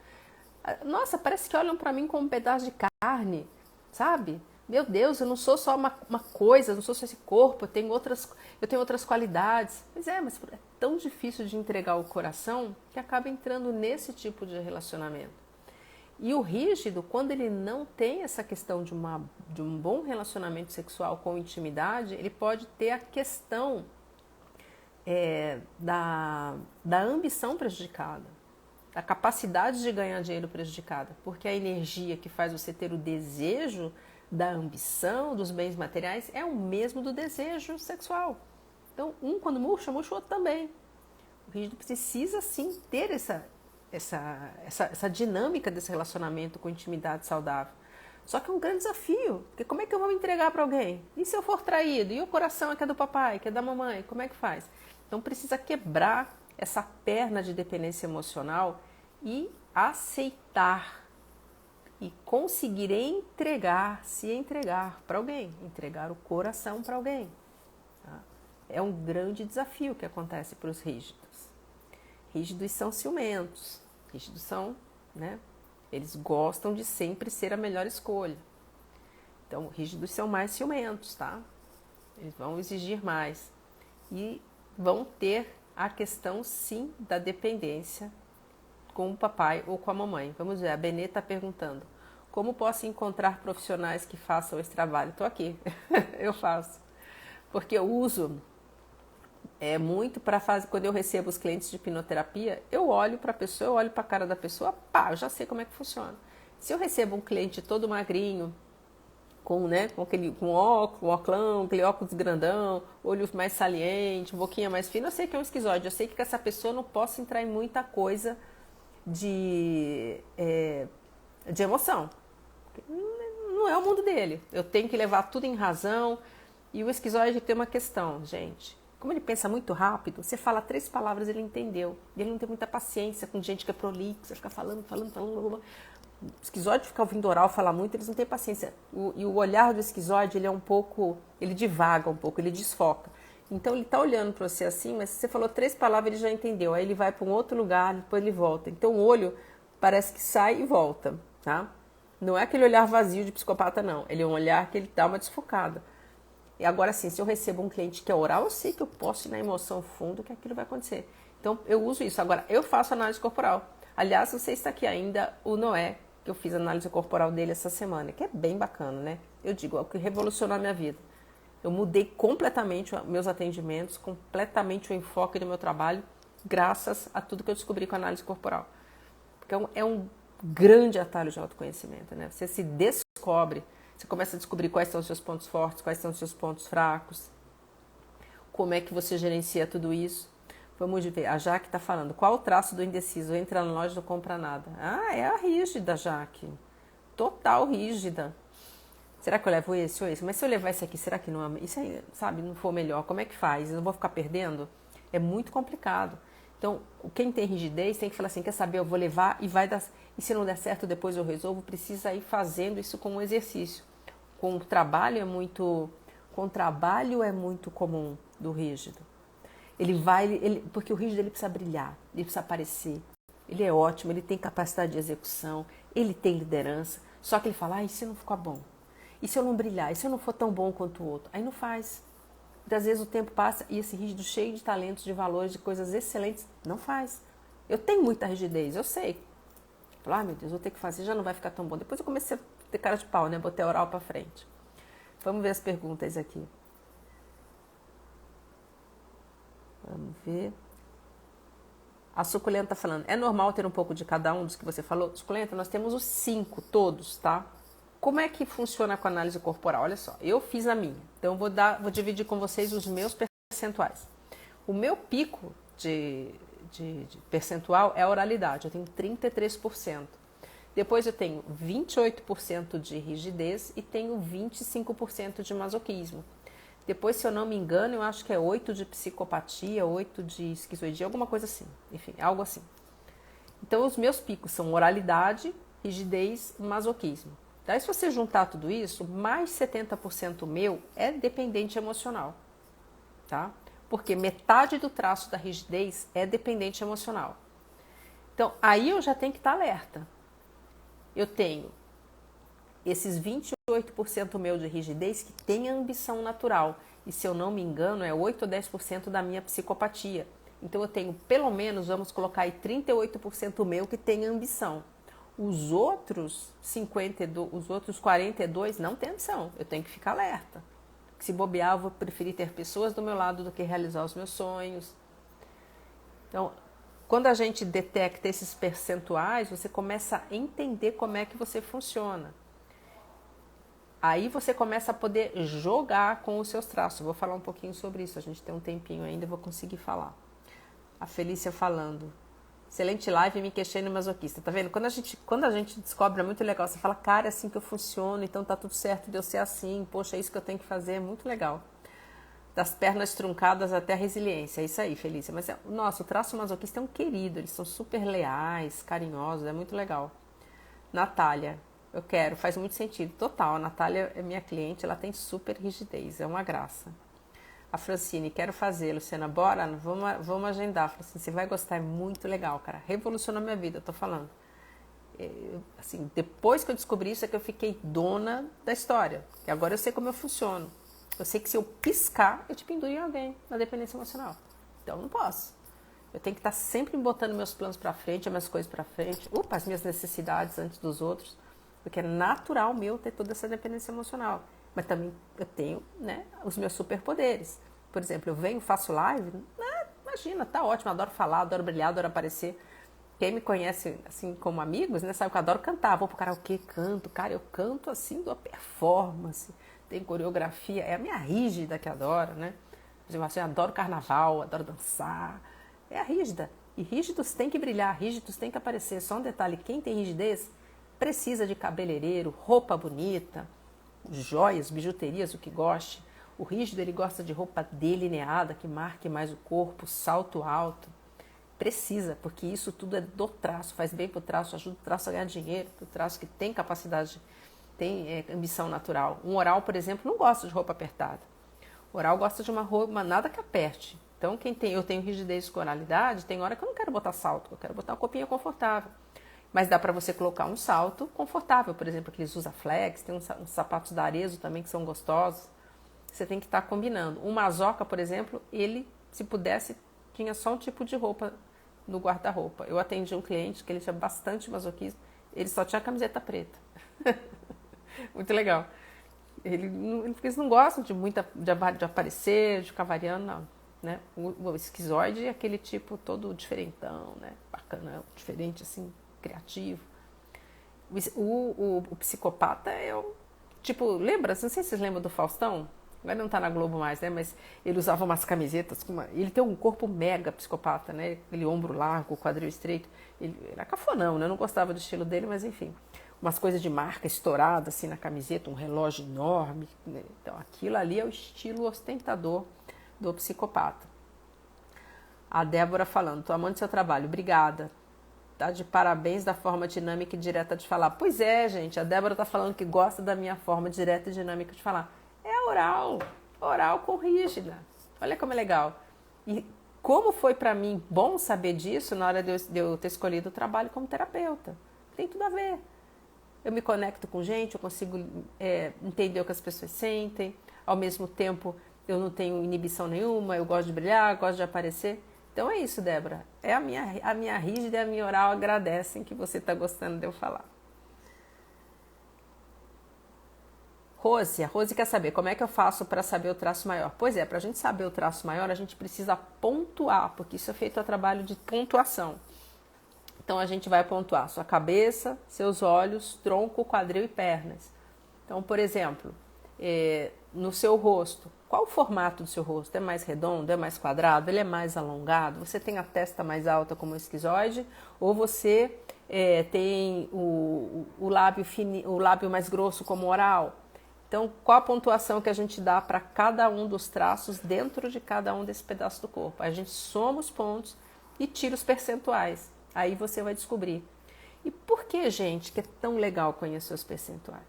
Nossa, parece que olham para mim como um pedaço de carne, sabe? Meu Deus, eu não sou só uma coisa, eu não sou só esse corpo, eu tenho outras qualidades. Mas é tão difícil de entregar o coração que acaba entrando nesse tipo de relacionamento. E o rígido, quando ele não tem essa questão de um bom relacionamento sexual com intimidade, ele pode ter a questão da ambição prejudicada, da capacidade de ganhar dinheiro prejudicada, porque a energia que faz você ter o desejo da ambição, dos bens materiais, é o mesmo do desejo sexual. Então, quando murcha, o outro também. O rígido precisa, sim, ter essa dinâmica desse relacionamento com intimidade saudável. Só que é um grande desafio, porque como é que eu vou me entregar para alguém? E se eu for traído? E o coração é que é do papai, que é da mamãe? Como é que faz? Então precisa quebrar essa perna de dependência emocional e aceitar e conseguir se entregar para alguém, entregar o coração para alguém. Tá? É um grande desafio que acontece para os rígidos. Rígidos são ciumentos, rígidos são, né? Eles gostam de sempre ser a melhor escolha. Então, rígidos são mais ciumentos, tá? Eles vão exigir mais. E vão ter a questão, sim, da dependência com o papai ou com a mamãe. Vamos ver, a Benê está perguntando, como posso encontrar profissionais que façam esse trabalho? Estou aqui, eu faço. Porque eu uso muito para fazer, quando eu recebo os clientes de hipnoterapia, eu olho para a pessoa, eu olho para a cara da pessoa, eu já sei como é que funciona. Se eu recebo um cliente todo magrinho, com óculos, aquele óculos grandão, olho mais saliente, boquinha mais fina, eu sei que é um esquizoide, eu sei que com essa pessoa eu não posso entrar em muita coisa de emoção. Não é o mundo dele. Eu tenho que levar tudo em razão. E o esquizoide tem uma questão, gente. Como ele pensa muito rápido, você fala 3 palavras, ele entendeu. E ele não tem muita paciência com gente que é prolixa, fica falando. O esquizoide fica ouvindo oral falar muito, eles não têm paciência. E o olhar do esquizoide, ele é um pouco, ele divaga um pouco, ele desfoca. Então ele está olhando para você assim, mas se você falou 3 palavras, ele já entendeu. Aí ele vai para um outro lugar, depois ele volta. Então o olho parece que sai e volta, tá? Não é aquele olhar vazio de psicopata, não. Ele é um olhar que ele dá uma desfocada. E agora sim, se eu recebo um cliente que é oral, eu sei que eu posso ir na emoção fundo que aquilo vai acontecer. Então eu uso isso. Agora, eu faço análise corporal. Aliás, você está aqui ainda, o Noé, que eu fiz a análise corporal dele essa semana, que é bem bacana, né? Eu digo, é o que revolucionou a minha vida. Eu mudei completamente meus atendimentos, completamente o enfoque do meu trabalho, graças a tudo que eu descobri com a análise corporal. Porque é um grande atalho de autoconhecimento, né? Você se descobre, você começa a descobrir quais são os seus pontos fortes, quais são os seus pontos fracos, como é que você gerencia tudo isso. Vamos ver, a Jaque está falando, qual o traço do indeciso? Entra na loja e não compra nada. Ah, é a rígida, Jaque. Total rígida. Será que eu levo esse ou esse? Mas se eu levar esse aqui, será que não, isso aí, sabe, não for melhor? Como é que faz? Eu não vou ficar perdendo? É muito complicado. Então, quem tem rigidez tem que falar assim, quer saber, eu vou levar e vai dar, e se não der certo, depois eu resolvo, precisa ir fazendo isso como um exercício. Com o trabalho é muito comum do rígido. Porque o rígido ele precisa brilhar, ele precisa aparecer. Ele é ótimo, ele tem capacidade de execução, ele tem liderança, só que ele fala, e se não ficar bom? E se eu não brilhar? E se eu não for tão bom quanto o outro? Aí não faz. Muitas vezes o tempo passa e esse rígido cheio de talentos, de valores, de coisas excelentes, não faz. Eu tenho muita rigidez, eu sei. Falo, meu Deus, vou ter que fazer, já não vai ficar tão bom. Depois eu comecei a ter cara de pau, né? Botei a oral pra frente. Vamos ver as perguntas aqui. Vamos ver. A Suculenta tá falando, é normal ter um pouco de cada um dos que você falou? Suculenta, nós temos os 5, todos, tá? Como é que funciona com a análise corporal? Olha só, eu fiz a minha, então vou dividir com vocês os meus percentuais. O meu pico de percentual é a oralidade, eu tenho 33%. Depois eu tenho 28% de rigidez e tenho 25% de masoquismo. Depois, se eu não me engano, eu acho que é 8% de psicopatia, 8% de esquizoidia, alguma coisa assim. Enfim, algo assim. Então, os meus picos são oralidade, rigidez e masoquismo. Daí, se você juntar tudo isso, mais 70% meu é dependente emocional, tá? Porque metade do traço da rigidez é dependente emocional. Então, aí eu já tenho que estar alerta. Eu tenho esses 28% meu de rigidez que tem ambição natural. E se eu não me engano, é 8 ou 10% da minha psicopatia. Então eu tenho pelo menos, vamos colocar aí 38% meu que tem ambição. Os outros 42 não tem ambição. Eu tenho que ficar alerta. Se bobear, eu vou preferir ter pessoas do meu lado do que realizar os meus sonhos. Então, quando a gente detecta esses percentuais, você começa a entender como é que você funciona. Aí você começa a poder jogar com os seus traços. Eu vou falar um pouquinho sobre isso, a gente tem um tempinho ainda, eu vou conseguir falar. A Felícia falando. Excelente live, me queixei no masoquista. Tá vendo? Quando a gente descobre, é muito legal. Você fala, cara, é assim que eu funciono, então tá tudo certo de eu ser assim. Poxa, é isso que eu tenho que fazer, é muito legal. Das pernas truncadas até a resiliência. É isso aí, Felícia. Mas, nossa, o traço masoquista é um querido. Eles são super leais, carinhosos, é muito legal. Natália, eu quero, faz muito sentido. Total, a Natália é minha cliente, ela tem super rigidez, é uma graça. A Francine, quero fazer, Luciana, bora? Vamos agendar. Francine, você vai gostar, é muito legal, cara. Revolucionou minha vida, eu tô falando. Assim, depois que eu descobri isso é que eu fiquei dona da história. E agora eu sei como eu funciono. Eu sei que se eu piscar, eu te penduro em alguém na dependência emocional. Então eu não posso. Eu tenho que estar sempre botando meus planos pra frente, as minhas coisas pra frente. As minhas necessidades antes dos outros. Porque é natural meu ter toda essa dependência emocional. Mas também eu tenho, né, os meus superpoderes. Por exemplo, eu venho, faço live, imagina, tá ótimo, adoro falar, adoro brilhar, adoro aparecer. Quem me conhece, assim, como amigos, né, sabe que eu adoro cantar. Vou pro karaokê, canto. Cara, eu canto, assim, dou performance. Tem coreografia, é a minha rígida que adora, né? Por exemplo, assim, eu adoro carnaval, adoro dançar. É a rígida. E rígidos tem que brilhar, rígidos tem que aparecer. Só um detalhe, quem tem rigidez precisa de cabeleireiro, roupa bonita, joias, bijuterias, o que goste. O rígido, ele gosta de roupa delineada, que marque mais o corpo, salto alto. Precisa, porque isso tudo é do traço, faz bem para o traço, ajuda o traço a ganhar dinheiro, o traço que tem capacidade, tem ambição natural. Um oral, por exemplo, não gosta de roupa apertada. O oral gosta de uma roupa, nada que aperte. Então, eu tenho rigidez com oralidade, tem hora que eu não quero botar salto, eu quero botar uma roupinha confortável. Mas dá para você colocar um salto confortável, por exemplo, aqueles usa-flex, tem uns sapatos da Arezzo também que são gostosos. Você tem que estar combinando. Um mazoca, por exemplo, ele, se pudesse, tinha só um tipo de roupa no guarda-roupa. Eu atendi um cliente que ele tinha bastante masoquismo, ele só tinha camiseta preta. Muito legal. Eles não gostam de aparecer, de ficar variando, não. Né? O esquizoide é aquele tipo todo diferentão, né? Bacana, diferente, assim, criativo. O psicopata é o tipo, lembra? Não sei se vocês lembram do Faustão. Agora não tá na Globo mais, né? Mas ele usava umas camisetas. Ele tem um corpo mega psicopata, né? Aquele ombro largo, quadril estreito. Ele era cafonão, né? Eu não gostava do estilo dele, mas enfim. Umas coisas de marca estouradas assim na camiseta, um relógio enorme. Né? Então aquilo ali é o estilo ostentador do psicopata. A Débora falando, tô amando seu trabalho, obrigada. Tá de parabéns da forma dinâmica e direta de falar. Pois é, gente, a Débora tá falando que gosta da minha forma direta e dinâmica de falar. É oral com rígida. Olha como é legal. E como foi para mim bom saber disso na hora de eu ter escolhido o trabalho como terapeuta. Tem tudo a ver. Eu me conecto com gente, eu consigo entender o que as pessoas sentem. Ao mesmo tempo, eu não tenho inibição nenhuma, eu gosto de brilhar, gosto de aparecer. Então é isso, Débora. A minha rígida e a minha oral agradecem que você está gostando de eu falar. A Rose quer saber como é que eu faço para saber o traço maior. Pois é, para a gente saber o traço maior, a gente precisa pontuar, porque isso é feito a trabalho de pontuação. Então a gente vai pontuar sua cabeça, seus olhos, tronco, quadril e pernas. Então, por exemplo, no seu rosto, qual o formato do seu rosto? É mais redondo? É mais quadrado? Ele é mais alongado? Você tem a testa mais alta como o esquizoide? Ou você tem o lábio mais grosso como o oral? Então, qual a pontuação que a gente dá para cada um dos traços dentro de cada um desse pedaço do corpo? A gente soma os pontos e tira os percentuais. Aí você vai descobrir. E por que, gente, que é tão legal conhecer os percentuais?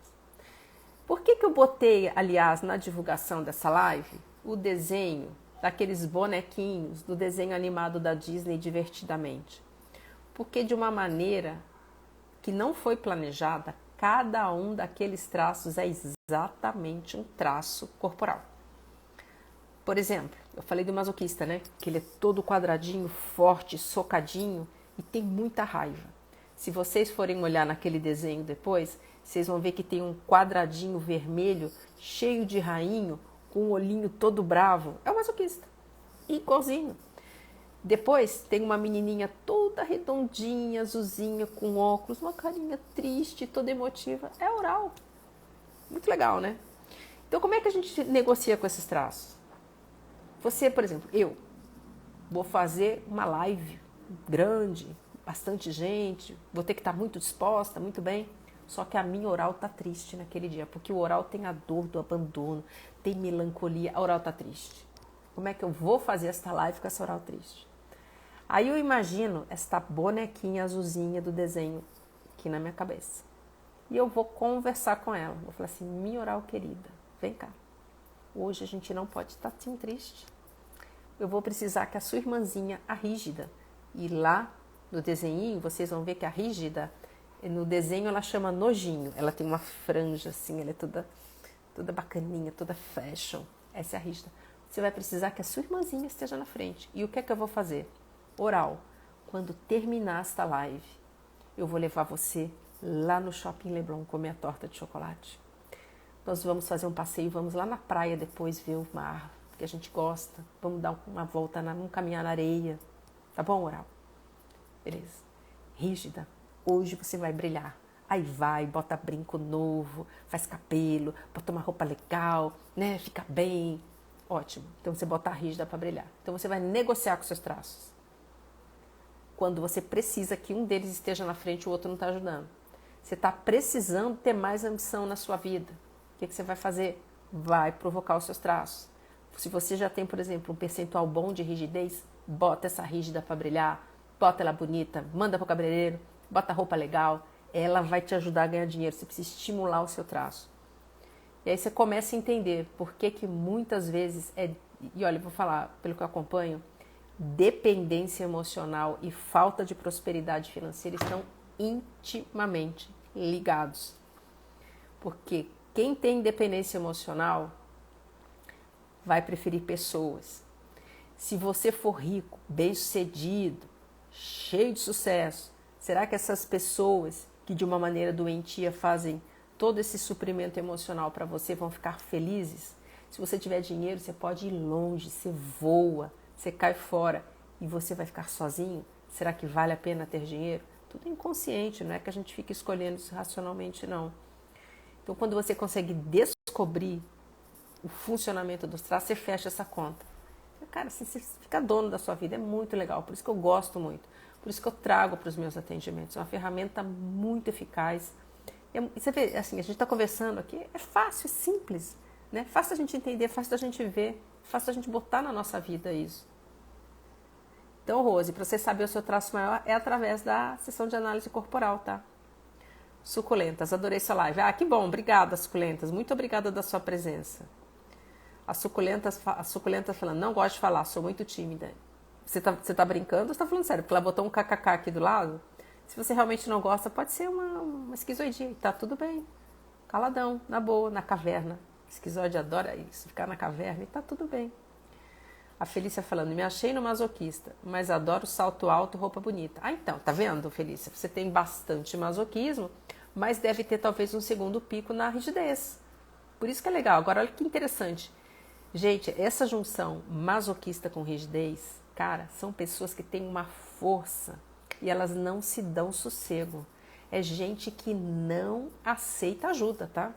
Por que eu botei, aliás, na divulgação dessa live, o desenho daqueles bonequinhos do desenho animado da Disney Divertidamente? Porque de uma maneira que não foi planejada, cada um daqueles traços é exatamente um traço corporal. Por exemplo, eu falei do masoquista, né? Que ele é todo quadradinho, forte, socadinho e tem muita raiva. Se vocês forem olhar naquele desenho depois, vocês vão ver que tem um quadradinho vermelho, cheio de rainho, com um olhinho todo bravo. É o masoquista. Igualzinho. Depois tem uma menininha toda redondinha, azulzinha, com óculos, uma carinha triste, toda emotiva. É oral. Muito legal, né? Então, como é que a gente negocia com esses traços? Você, por exemplo, eu vou fazer uma live grande, bastante gente, vou ter que estar muito disposta, muito bem. Só que a minha oral tá triste naquele dia, porque o oral tem a dor do abandono, tem melancolia, a oral tá triste. Como é que eu vou fazer esta live com essa oral triste? Aí eu imagino esta bonequinha azulzinha do desenho aqui na minha cabeça. E eu vou conversar com ela. Vou falar assim, minha oral querida, vem cá. Hoje a gente não pode estar assim triste. Eu vou precisar que a sua irmãzinha, a rígida, e lá no desenho vocês vão ver que a rígida, no desenho ela chama nojinho. Ela tem uma franja assim, ela é toda bacaninha, toda fashion. Essa é a rígida. Você vai precisar que a sua irmãzinha esteja na frente. E o que é que eu vou fazer? Oral. Quando terminar esta live, eu vou levar você lá no Shopping Leblon comer a torta de chocolate. Nós vamos fazer um passeio, vamos lá na praia depois ver o mar, porque a gente gosta. Vamos dar uma volta, vamos caminhar na areia. Tá bom, oral? Beleza. Rígida. Hoje você vai brilhar. Aí vai, bota brinco novo, faz cabelo, bota uma roupa legal, né? Fica bem. Ótimo. Então você bota a rígida para brilhar. Então você vai negociar com seus traços. Quando você precisa que um deles esteja na frente e o outro não está ajudando. Você está precisando ter mais ambição na sua vida. O que você vai fazer? Vai provocar os seus traços. Se você já tem, por exemplo, um percentual bom de rigidez, bota essa rígida para brilhar, bota ela bonita, manda para o cabeleireiro, bota roupa legal, ela vai te ajudar a ganhar dinheiro. Você precisa estimular o seu traço. E aí você começa a entender por que muitas vezes e olha, eu vou falar pelo que eu acompanho, dependência emocional e falta de prosperidade financeira estão intimamente ligados. Porque quem tem dependência emocional vai preferir pessoas. Se você for rico, bem-sucedido, cheio de sucesso, será que essas pessoas que de uma maneira doentia fazem todo esse suprimento emocional para você vão ficar felizes? Se você tiver dinheiro, você pode ir longe, você voa, você cai fora e você vai ficar sozinho? Será que vale a pena ter dinheiro? Tudo inconsciente, não é que a gente fica escolhendo isso racionalmente, não. Então, quando você consegue descobrir o funcionamento dos traços, você fecha essa conta. Cara, assim, você fica dono da sua vida, é muito legal, por isso que eu gosto muito, por isso que eu trago para os meus atendimentos. É uma ferramenta muito eficaz. Você vê, assim, a gente está conversando aqui, é fácil, é simples, né? Fácil a gente entender, fácil a gente ver, fácil a gente botar na nossa vida isso. Então, Rose, para você saber o seu traço maior é através da sessão de análise corporal, tá? Suculentas, adorei sua live. Ah, que bom, obrigada, Suculentas, muito obrigada da sua presença. As suculentas falando, não gosto de falar, sou muito tímida. Você tá brincando ou você tá falando sério? Porque ela botou um kkk aqui do lado. Se você realmente não gosta, pode ser uma esquizoidia. Tá tudo bem. Caladão, na boa, na caverna. Esquizoide adora isso, ficar na caverna e tá tudo bem. A Felícia falando, me achei no masoquista, mas adoro salto alto, roupa bonita. Ah, então, tá vendo, Felícia? Você tem bastante masoquismo, mas deve ter talvez um segundo pico na rigidez. Por isso que é legal. Agora, olha que interessante. Gente, essa junção masoquista com rigidez, cara, são pessoas que têm uma força e elas não se dão sossego. É gente que não aceita ajuda, tá?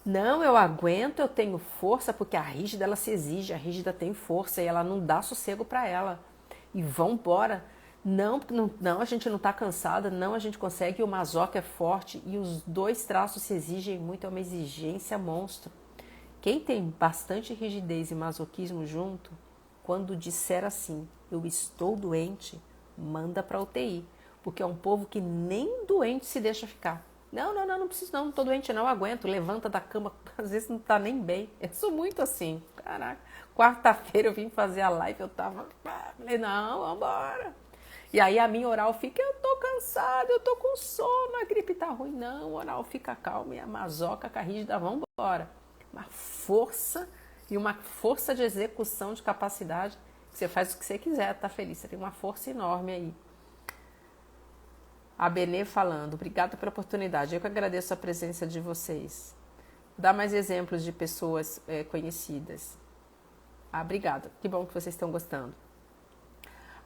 Não, eu aguento, eu tenho força, porque a rígida ela se exige, a rígida tem força e ela não dá sossego para ela. E vambora. Não, a gente não tá cansada, não, a gente consegue, e o masoca é forte e os dois traços se exigem muito, é uma exigência monstro. Quem tem bastante rigidez e masoquismo junto, quando disser assim, eu estou doente, manda para UTI, porque é um povo que nem doente se deixa ficar. Não preciso não estou doente não, aguento, levanta da cama, às vezes não tá nem bem. Eu sou muito assim, caraca. Quarta-feira eu vim fazer a live, eu falei, não, vambora. E aí a minha oral fica, eu tô cansada, eu tô com sono, a gripe tá ruim. Não, a oral fica calma e a masoca, a rígida, vambora. Uma força e uma força de execução, de capacidade, que você faz o que você quiser, tá feliz? Você tem uma força enorme aí. A Benê falando, obrigada pela oportunidade. Eu que agradeço a presença de vocês. Vou dar mais exemplos de pessoas conhecidas. Ah, obrigada. Que bom que vocês estão gostando.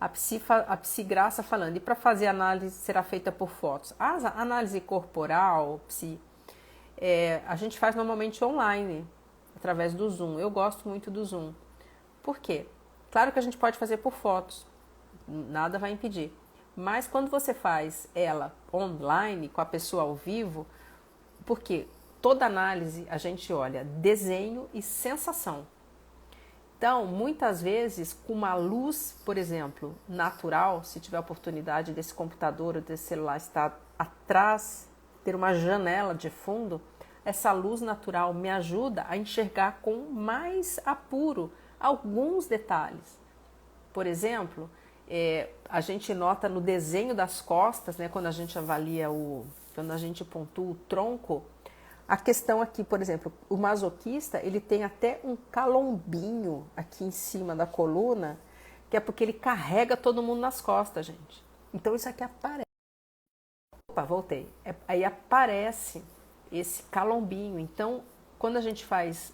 A Psi Graça falando, e para fazer análise será feita por fotos? A análise corporal, Psi, a gente faz normalmente online, através do Zoom. Eu gosto muito do Zoom. Por quê? Claro que a gente pode fazer por fotos, nada vai impedir. Mas quando você faz ela online, com a pessoa ao vivo, porque toda análise a gente olha desenho e sensação. Então, muitas vezes, com uma luz, por exemplo, natural, se tiver a oportunidade desse computador ou desse celular estar atrás, ter uma janela de fundo, essa luz natural me ajuda a enxergar com mais apuro alguns detalhes. Por exemplo, a gente nota no desenho das costas, né, quando a gente avalia quando a gente pontua o tronco, a questão aqui, por exemplo, o masoquista, ele tem até um calombinho aqui em cima da coluna, que é porque ele carrega todo mundo nas costas, gente. Então isso aqui aparece. Opa, voltei. Aí aparece esse calombinho. Então, quando a gente faz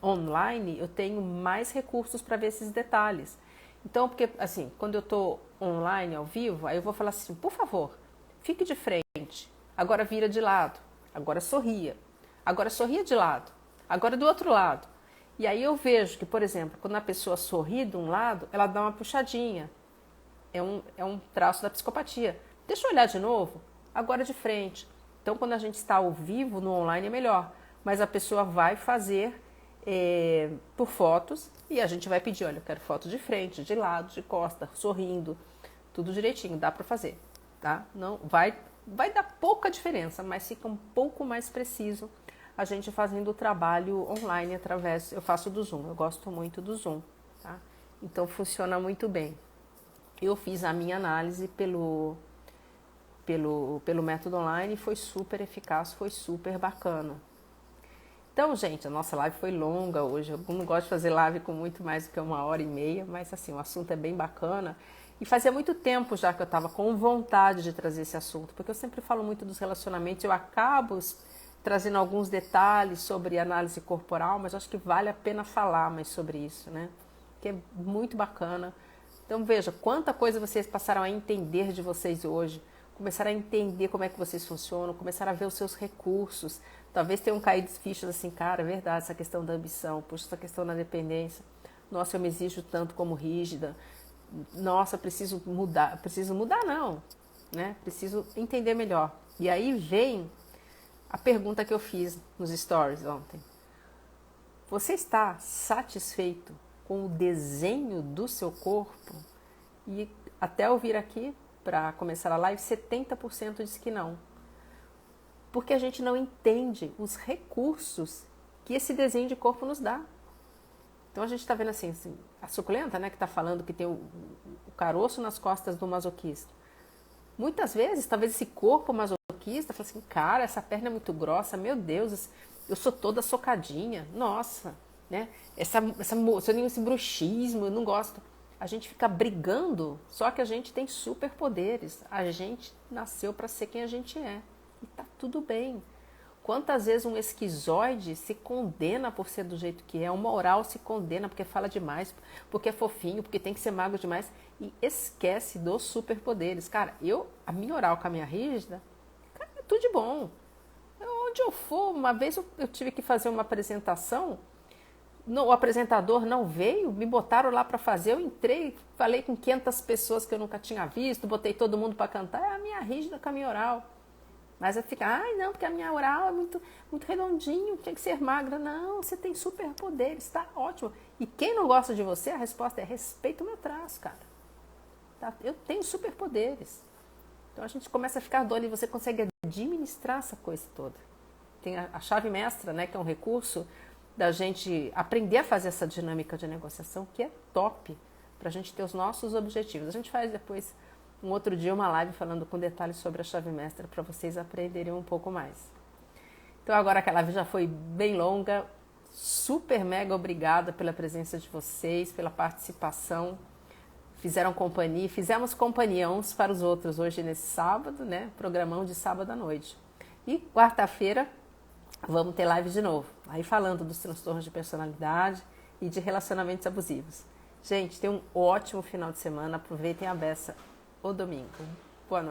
online, eu tenho mais recursos para ver esses detalhes. Então, porque assim, quando eu estou online, ao vivo, aí eu vou falar assim, por favor, fique de frente, agora vira de lado, agora sorria de lado, agora do outro lado. E aí eu vejo que, por exemplo, quando a pessoa sorri de um lado, ela dá uma puxadinha. é um traço da psicopatia. Deixa eu olhar de novo, agora de frente. Então, quando a gente está ao vivo, no online é melhor. Mas a pessoa vai fazer por fotos e a gente vai pedir, olha, eu quero foto de frente, de lado, de costa, sorrindo, tudo direitinho, dá para fazer, tá? Não vai dar pouca diferença, mas fica um pouco mais preciso a gente fazendo o trabalho online eu faço do Zoom, eu gosto muito do Zoom, tá? Então funciona muito bem. Eu fiz a minha análise pelo método online e foi super eficaz, foi super bacana. Então, gente, a nossa live foi longa hoje. Eu não gosto de fazer live com muito mais do que 1h30, mas assim, o assunto é bem bacana. E fazia muito tempo já que eu estava com vontade de trazer esse assunto, porque eu sempre falo muito dos relacionamentos, eu acabo trazendo alguns detalhes sobre análise corporal, mas eu acho que vale a pena falar mais sobre isso, né? Que é muito bacana. Então, veja, quanta coisa vocês passaram a entender de vocês hoje, começaram a entender como é que vocês funcionam, começaram a ver os seus recursos. Talvez tenham caído fichas assim, cara, é verdade, essa questão da ambição, puxa, essa questão da dependência. Nossa, eu me exijo tanto como rígida. Nossa, preciso mudar não, né? Preciso entender melhor. E aí vem a pergunta que eu fiz nos stories ontem. Você está satisfeito com o desenho do seu corpo? E até eu vir aqui para começar a live, 70% disse que não. Porque a gente não entende os recursos que esse desenho de corpo nos dá. Então a gente está vendo assim, a suculenta, né, que está falando que tem o caroço nas costas do masoquista. Muitas vezes, talvez esse corpo masoquista fala assim, cara, essa perna é muito grossa, meu Deus, eu sou toda socadinha, nossa, né? Esse bruxismo, eu não gosto. A gente fica brigando, só que a gente tem superpoderes. A gente nasceu para ser quem a gente é. E tá tudo bem. Quantas vezes um esquizoide se condena por ser do jeito que é, uma oral se condena porque fala demais, porque é fofinho, porque tem que ser magro demais e esquece dos superpoderes. Cara, a minha oral com a minha rígida, cara, é tudo de bom. Onde eu for, uma vez eu tive que fazer uma apresentação, o apresentador não veio, me botaram lá para fazer, eu entrei, falei com 500 pessoas que eu nunca tinha visto, botei todo mundo para cantar, é a minha rígida com a minha oral. Mas eu fico, ai não, porque a minha oral é muito, muito redondinho, tinha que ser magra. Não, você tem superpoderes, tá ótimo. E quem não gosta de você, a resposta é respeita o meu traço, cara. Tá? Eu tenho superpoderes. Então a gente começa a ficar doido e você consegue administrar essa coisa toda. Tem a chave mestra, né, que é um recurso da gente aprender a fazer essa dinâmica de negociação, que é top, para a gente ter os nossos objetivos. A gente faz depois um outro dia uma live falando com detalhes sobre a chave mestra para vocês aprenderem um pouco mais. Então agora que a live já foi bem longa, super mega obrigada pela presença de vocês, pela participação. Fizemos companhia uns para os outros hoje nesse sábado, né? Programão de sábado à noite. E quarta-feira vamos ter live de novo, aí falando dos transtornos de personalidade e de relacionamentos abusivos. Gente, tenham um ótimo final de semana, aproveitem a beça o domingo. Boa noite.